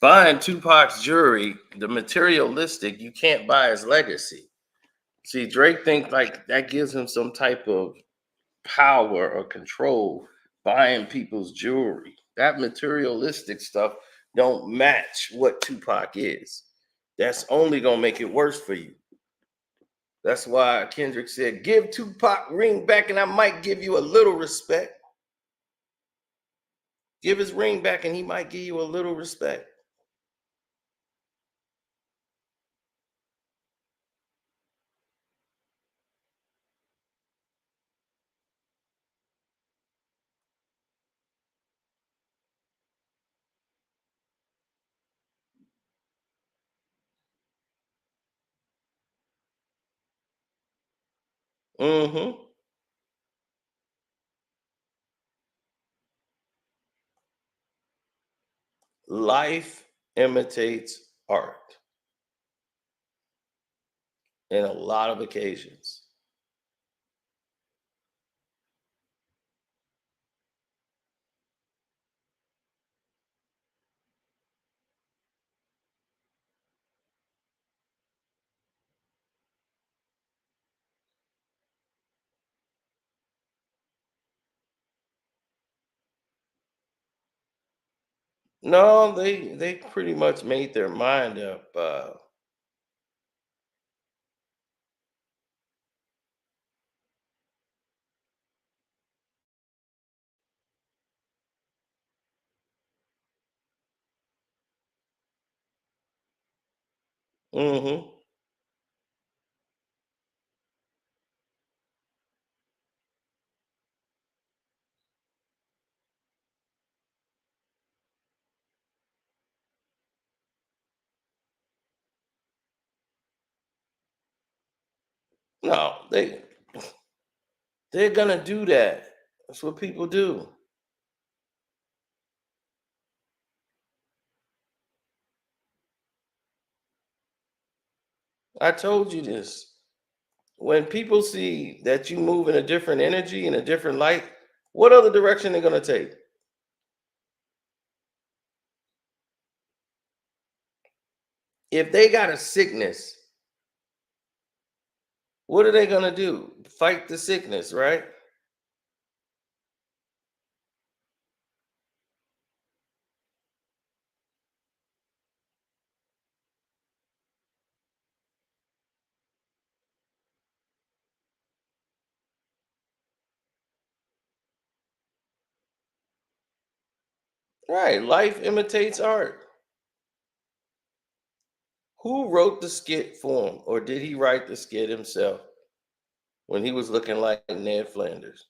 Buying Tupac's jewelry, the materialistic, you can't buy his legacy. See, Drake thinks like that gives him some type of power or control buying people's jewelry. That materialistic stuff don't match what Tupac is. That's only gonna make it worse for you. That's why Kendrick said, "Give Tupac ring back, and I might give you a little respect." Give his ring back, and he might give you a little respect. Mm-hmm. Life imitates art in a lot of occasions. No, they pretty much made their mind up. Mm-hmm. No, they're gonna do that. That's what people do. I told you this. When people see that you move in a different energy, in a different light, what other direction they're gonna take? If they got a sickness, what are they gonna do? Fight the sickness, right? Right. Life imitates art. Who wrote the skit for him, or did he write the skit himself when he was looking like Ned Flanders?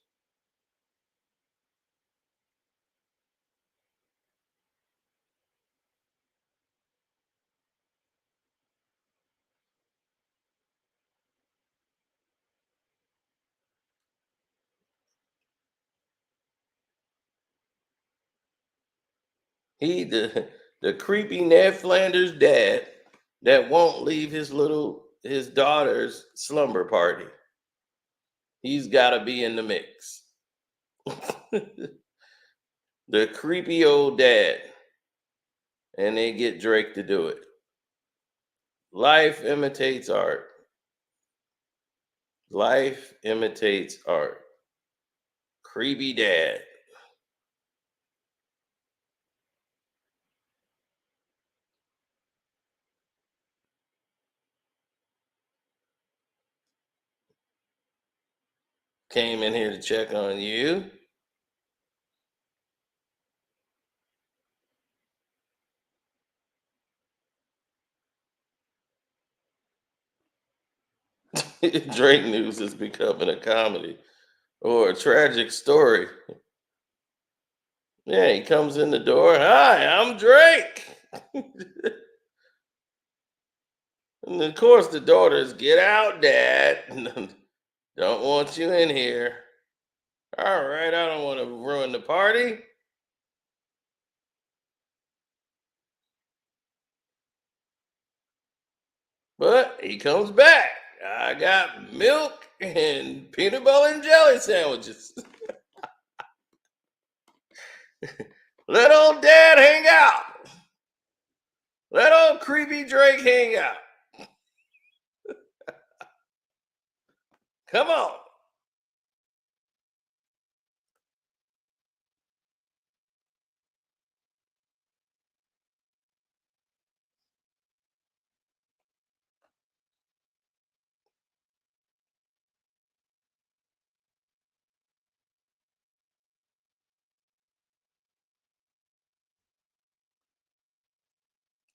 He the creepy Ned Flanders dad that won't leave his daughter's slumber party. He's got to be in the mix. The creepy old dad, and they get Drake to do it. Life imitates art. Life imitates art. Creepy dad. Came in here to check on you. Drake news is becoming a comedy or a tragic story. Yeah, he comes in the door. Hi, I'm Drake. And of course, the daughters, get out, Dad. Don't want you in here. All right, I don't want to ruin the party. But he comes back. I got milk and peanut butter and jelly sandwiches. Let old Dad hang out. Let old creepy Drake hang out. Come on.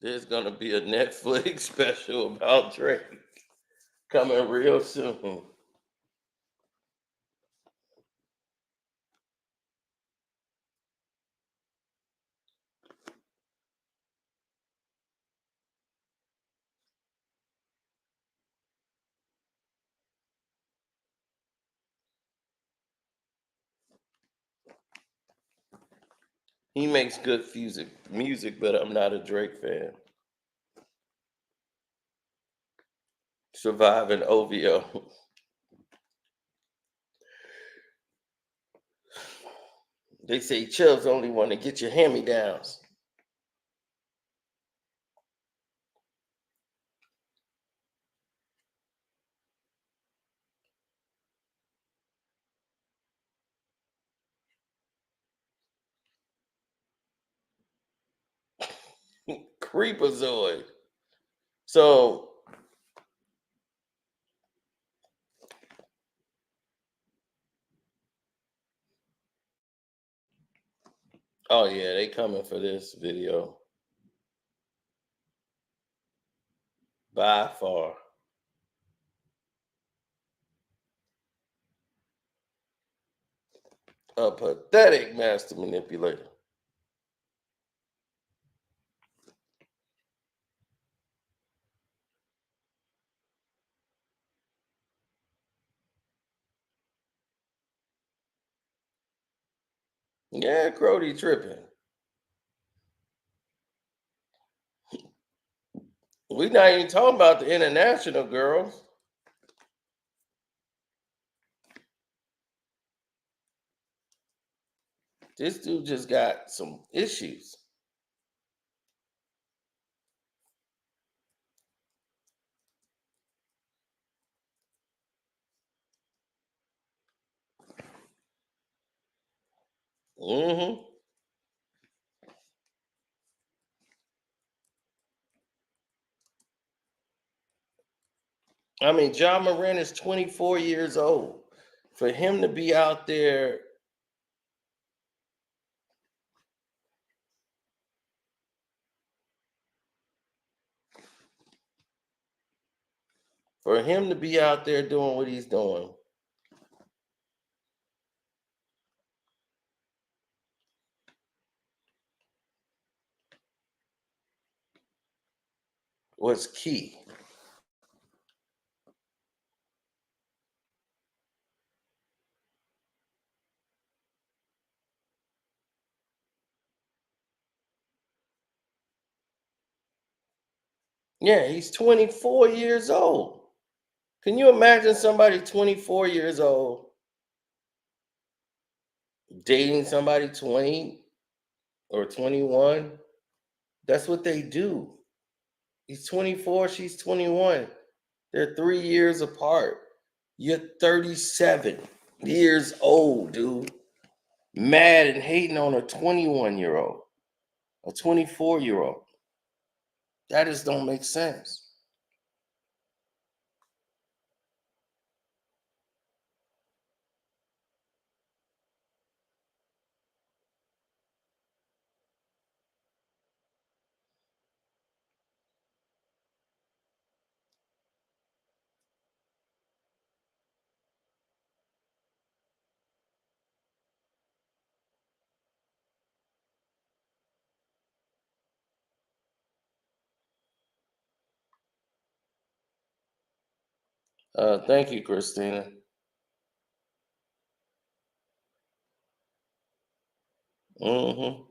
There's going to be a Netflix special about Drake coming real soon. He makes good music, but I'm not a Drake fan. Surviving OVO. They say Chubb's the only one to get your hand-me-downs. Creepazoid. So, oh yeah, they coming for this video. By far. A pathetic master manipulator. Yeah, Crody tripping. We not even talking about the international girls. This dude just got some issues. Mm-hmm. I mean, Ja Morant is 24 years old. For him to be out there, doing what he's doing, was key. Yeah, he's 24 years old. Can you imagine somebody 24 years old dating somebody 20 or 21? That's what they do. He's 24, she's 21. They're 3 years apart. You're 37 years old, dude. Mad and hating on a 21-year-old, a 24-year-old. That just don't make sense. Thank you, Christina. Hmm.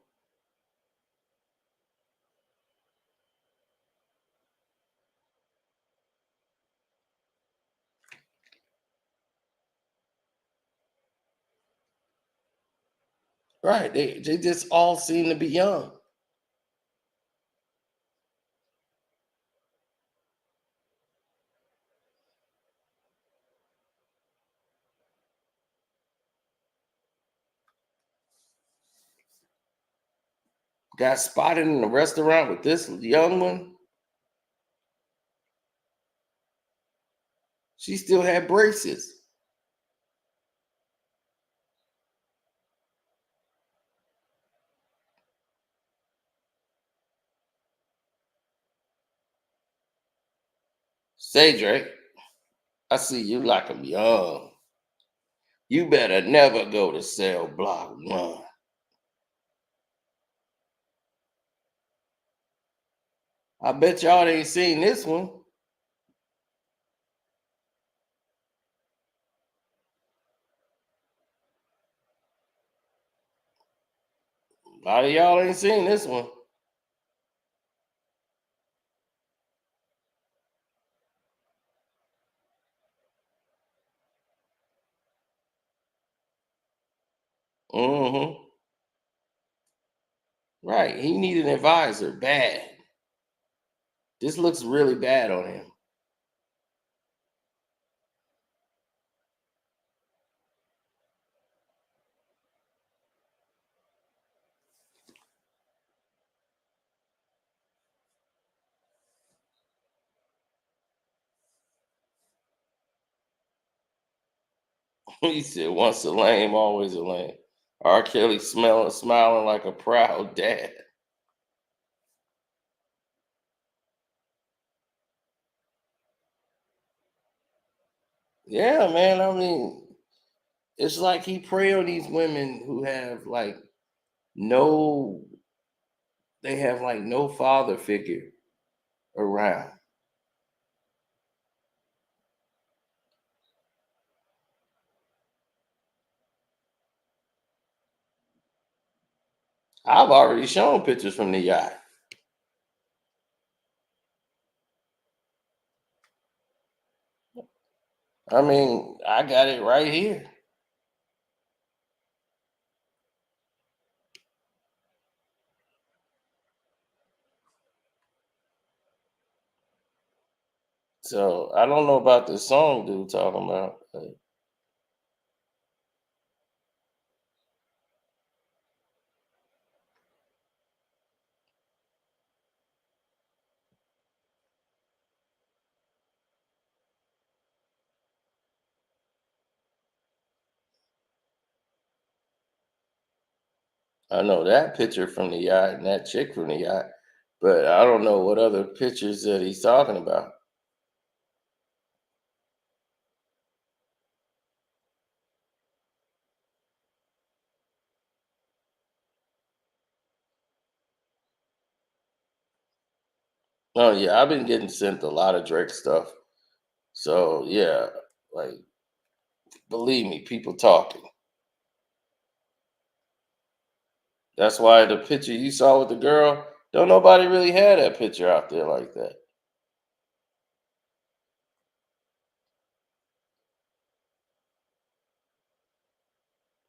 Right. They just all seem to be young. Got spotted in a restaurant with this young one. She still had braces. Say, Drake, I see you like 'em young. You better never go to cell block one. I bet y'all ain't seen this one. A lot of y'all ain't seen this one. Mm-hmm. Right. He needed an advisor bad. This looks really bad on him. He said, once a lame, always a lame. R. Kelly smiling like a proud dad. Yeah, man. I mean, it's like he prey on these women who have like no, they have like no father figure around. I've already shown pictures from the yacht. I mean, I got it right here. So I don't know about this song dude talking about. I know that picture from the yacht and that chick from the yacht, but I don't know what other pictures that he's talking about. Oh yeah, I've been getting sent a lot of Drake stuff. So yeah, like believe me, people talking. That's why the picture you saw with the girl, don't nobody really had that picture out there like that.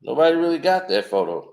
Nobody really got that photo.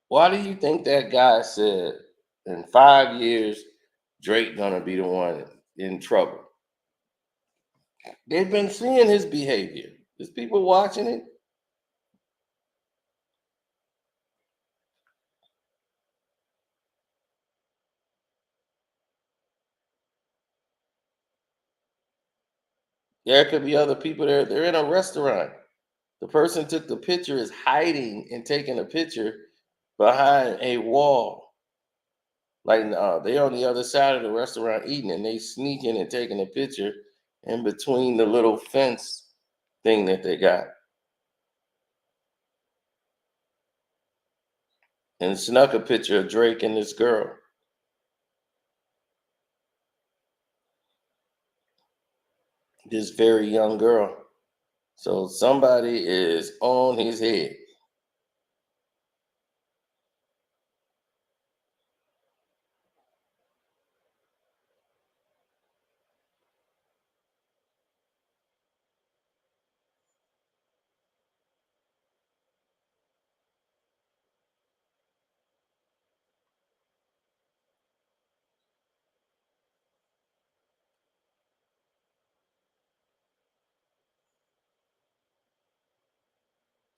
Why do you think that guy said in 5 years Drake gonna be the one in trouble? They've been seeing his behavior. There's people watching it. There could be other people there. They're in a restaurant. The person took the picture is hiding and taking a picture behind a wall. Like they on the other side of the restaurant eating, and they sneaking and taking a picture in between the little fence thing that they got, and snuck a picture of Drake and this girl, this very young girl. So somebody is on his head.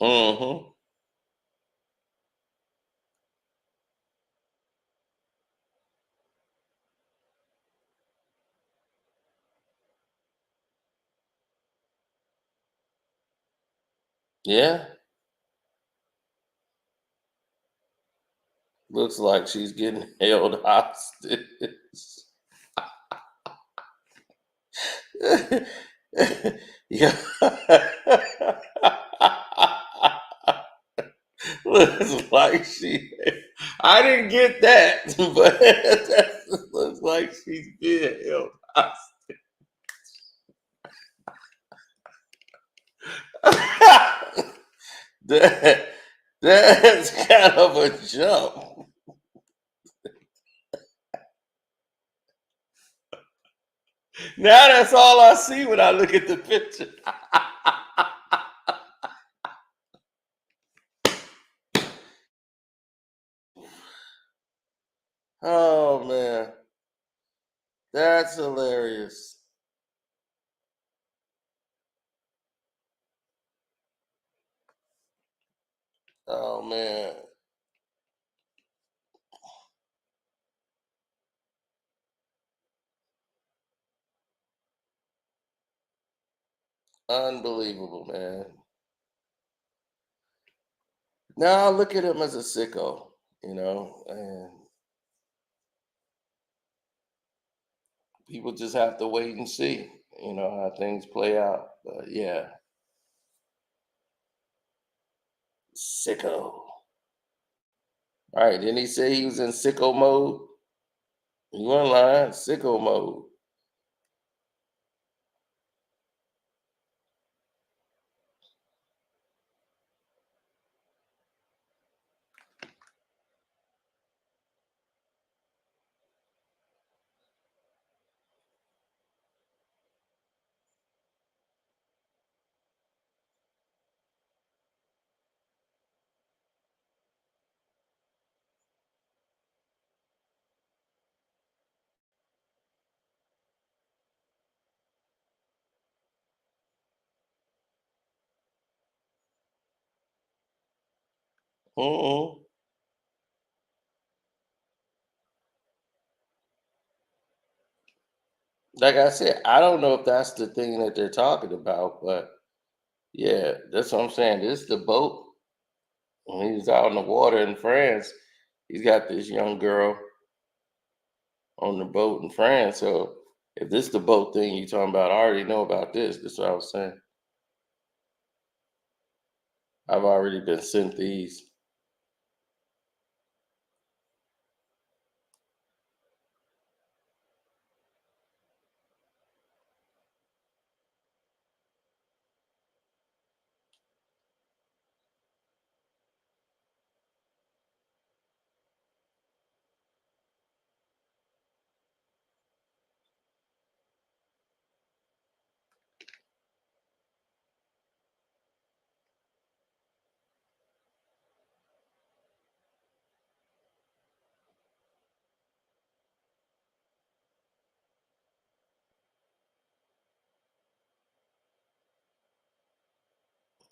Mm-hmm. Yeah. Looks like she's getting held hostage. Yeah. Looks like she. I didn't get that, but that looks like she's being held hostage. that, that's kind of a jump. Now that's all I see when I look at the picture. Oh man, that's hilarious. Oh man, unbelievable, man. Now I look at him as a sicko, and people just have to wait and see, how things play out. But yeah, sicko. All right, didn't he say he was in sicko mode? You weren't lying, sicko mode. Mm-mm. Like I said, I don't know if that's the thing that they're talking about, but yeah, that's what I'm saying. This is the boat. When he's out in the water in France, he's got this young girl on the boat in France. So if this is the boat thing you talking about, I already know about this. That's what I was saying. I've already been sent these.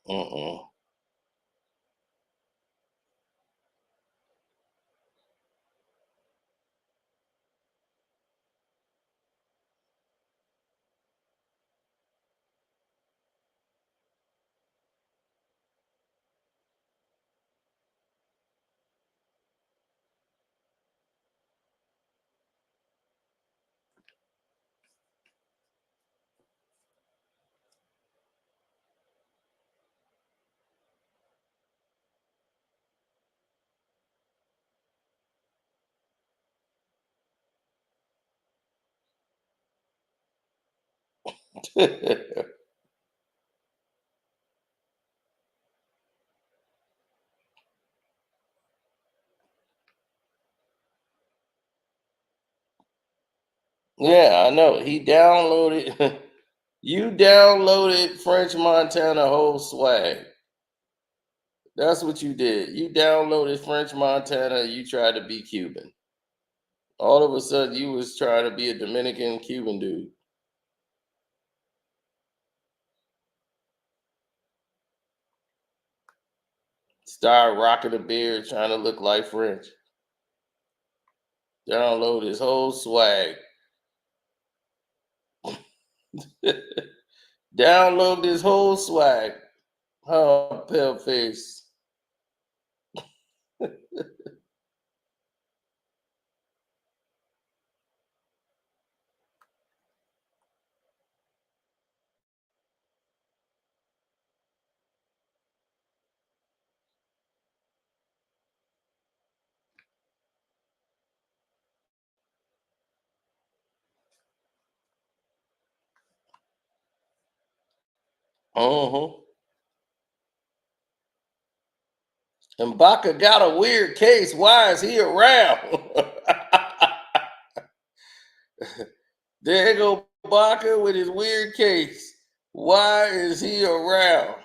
Mm-mm. Yeah, I know. He downloaded. You downloaded French Montana whole swag. That's what you did. You downloaded French Montana. You tried to be Cuban. All of a sudden, you was trying to be a Dominican Cuban dude. Start rocking a beard, trying to look like French. Download his whole swag. Download this whole swag. Oh, pale face. Uh-huh. And Baca got a weird case. Why is he around? There go Baca with his weird case. Why is he around?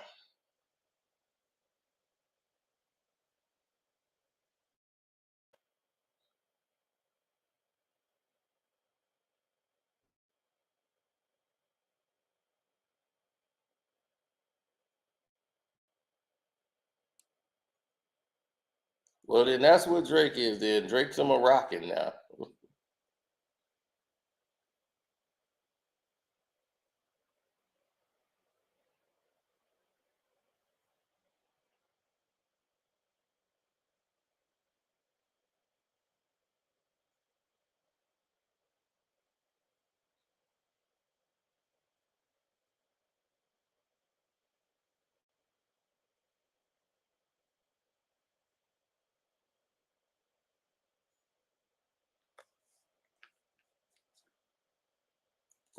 Well, then that's what Drake is. Then Drake's a Moroccan now.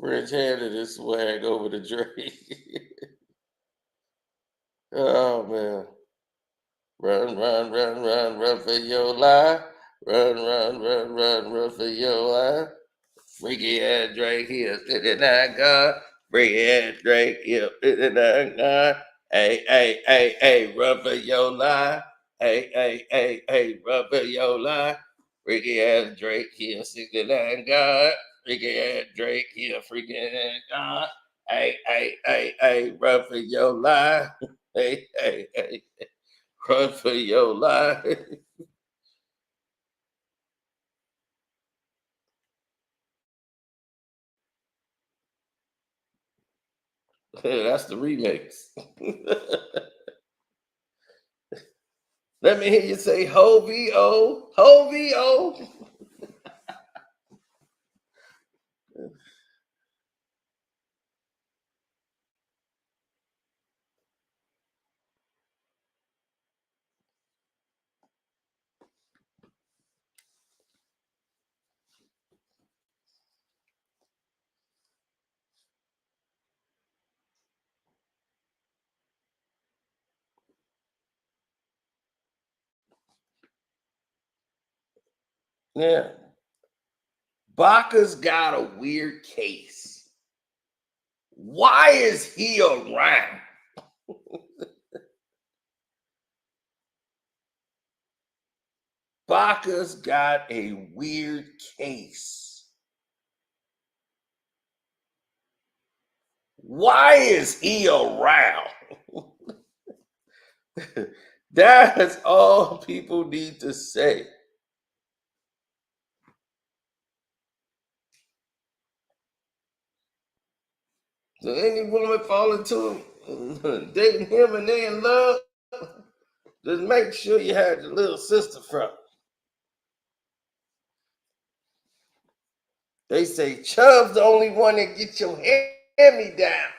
French handed his swag over to Drake. Oh man. Run, run, run, run, run for your life. Run, run, run, run, run for your life. Freaky ass Drake here, 59 God. Freaky ass Drake here, 59 God. Hey, hey, hey, hey, run for your life. Hey, hey, hey, hey, run for your life. Freaky ass Drake here, 69 God. Freaky ass Drake here, freaky ass God. Hey, hey, hey, hey, run for your life. Hey, hey, hey, run for your life. That's the remix. Let me hear you say ho VO, ho VO. Yeah. Baca's got a weird case. Why is he around? Baca's got a weird case. Why is he around? That's all people need to say. So any woman fall into dating him and they in love, just make sure you have your little sister from. They say Chubb's the only one that gets your hand-me-downs.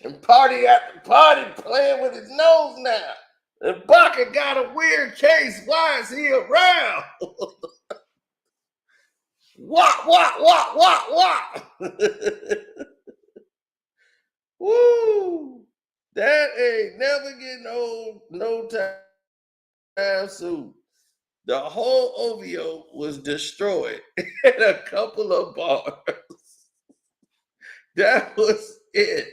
And party after party playing with his nose now. And Baca got a weird case. Why is he around? What? Woo! That ain't never getting old no time soon. The whole OVO was destroyed in a couple of bars. That was it.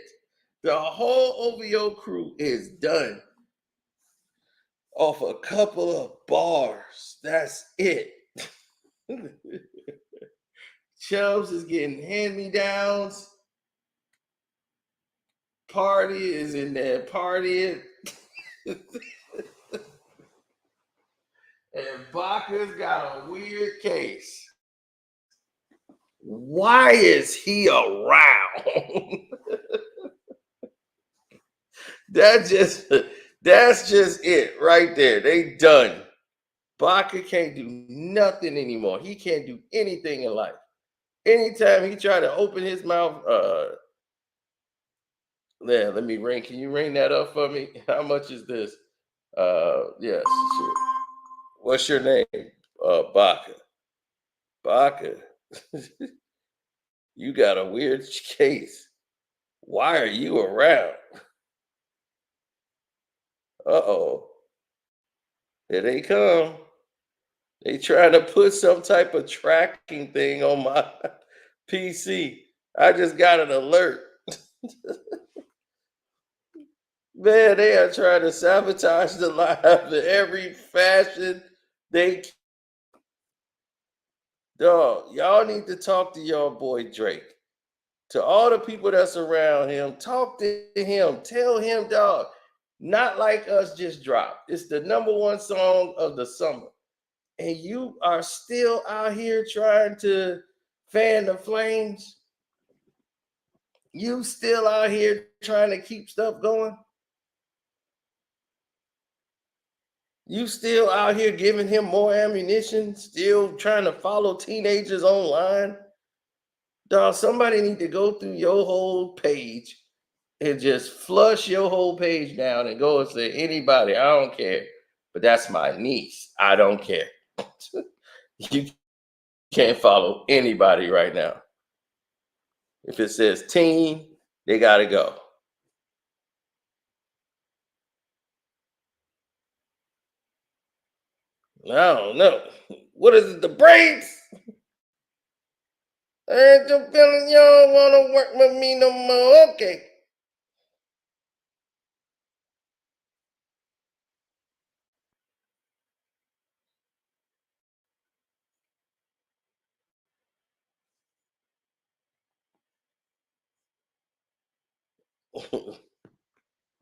The whole OVO crew is done off a couple of bars. That's it. Chubbs is getting hand-me-downs. Party is in there partying. And Baca's got a weird case. Why is he around? that's just it right there. They done. Baca can't do nothing anymore. He can't do anything in life. Anytime he try to open his mouth, let me ring. Can you ring that up for me? How much is this? Yes, sure. What's your name? Baca. Baca. You got a weird case. Why are you around? Uh-oh. Here they come. They trying to put some type of tracking thing on my PC. I just got an alert. Man, they are trying to sabotage the live in every fashion they can. Dog, y'all need to talk to your boy Drake. To all the people that's around him, talk to him. Tell him, dog, Not Like Us just dropped. It's the #1 song of the summer. And you are still out here trying to fan the flames. You still out here trying to keep stuff going. You still out here giving him more ammunition, still trying to follow teenagers online. Dog, somebody need to go through your whole page and just flush your whole page down and go and say, anybody, I don't care. But that's my niece. I don't care. You can't follow anybody right now. If it says teen, they got to go. I don't know. What is it, the braids? I ain't your feeling you don't want to work with me no more. Okay.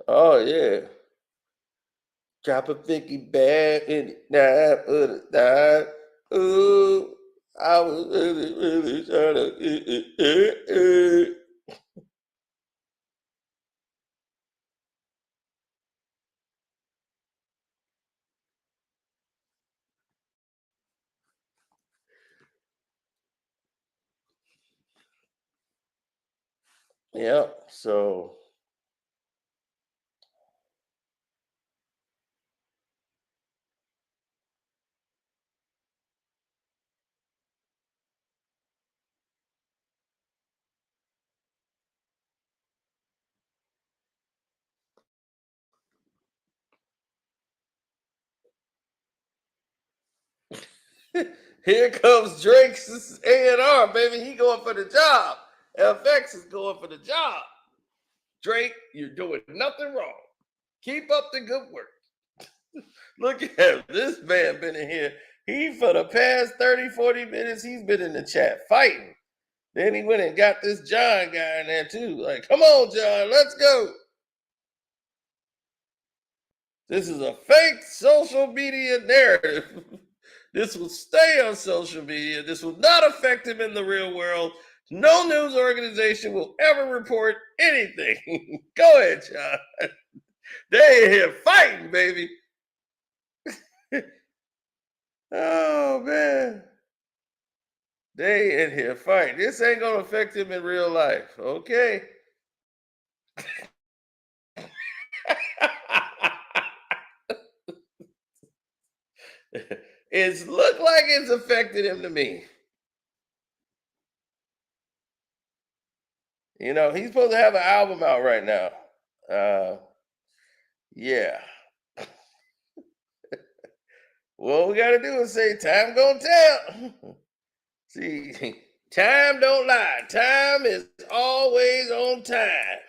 Oh, yeah. Drop a 50 bag in the night of the night. Ooh, I was really trying to. Yeah, so here comes Drake's A&R, baby. He going for the job. FX is going for the job. Drake, you're doing nothing wrong. Keep up the good work. Look at him. This man been in here. He, for the past 30, 40 minutes, he's been in the chat fighting. Then he went and got this John guy in there too. Like, come on, John, let's go. This is a fake social media narrative. This will stay on social media. This will not affect him in the real world. No news organization will ever report anything. Go ahead, John. They in here fighting, baby. Oh, man. They in here fighting. This ain't going to affect him in real life. Okay. It's looked like it's affected him to me. He's supposed to have an album out right now. Yeah. What we gotta do is say time gonna tell. See, time don't lie. Time is always on time.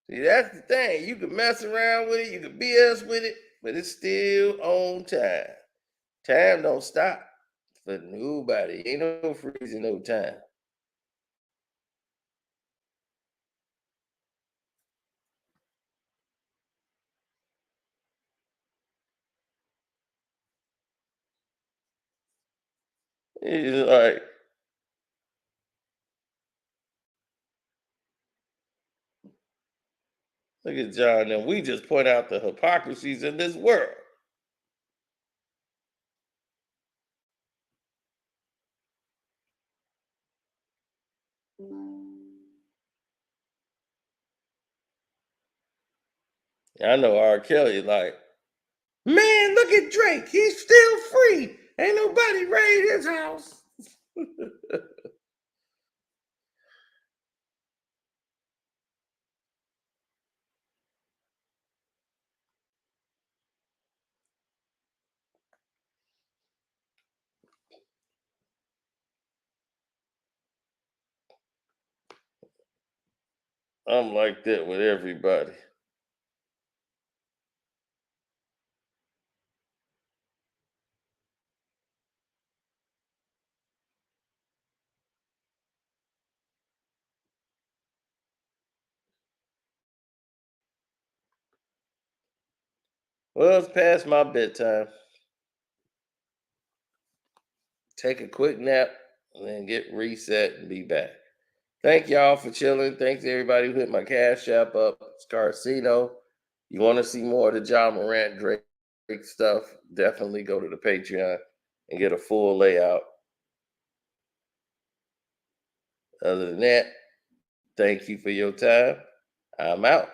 See, that's the thing. You can mess around with it, you can BS with it, but it's still on time. Time don't stop for nobody. Ain't no freezing no time. It's like, look at John, and we just point out the hypocrisies in this world. I know R. Kelly, like, man, look at Drake. He's still free. Ain't nobody raid his house. I'm like that with everybody. Well, it's past my bedtime. Take a quick nap and then get reset and be back. Thank y'all for chilling. Thanks to everybody who hit my Cash App up. Scarcino. You want to see more of the Ja Morant Drake stuff? Definitely go to the Patreon and get a full layout. Other than that, thank you for your time. I'm out.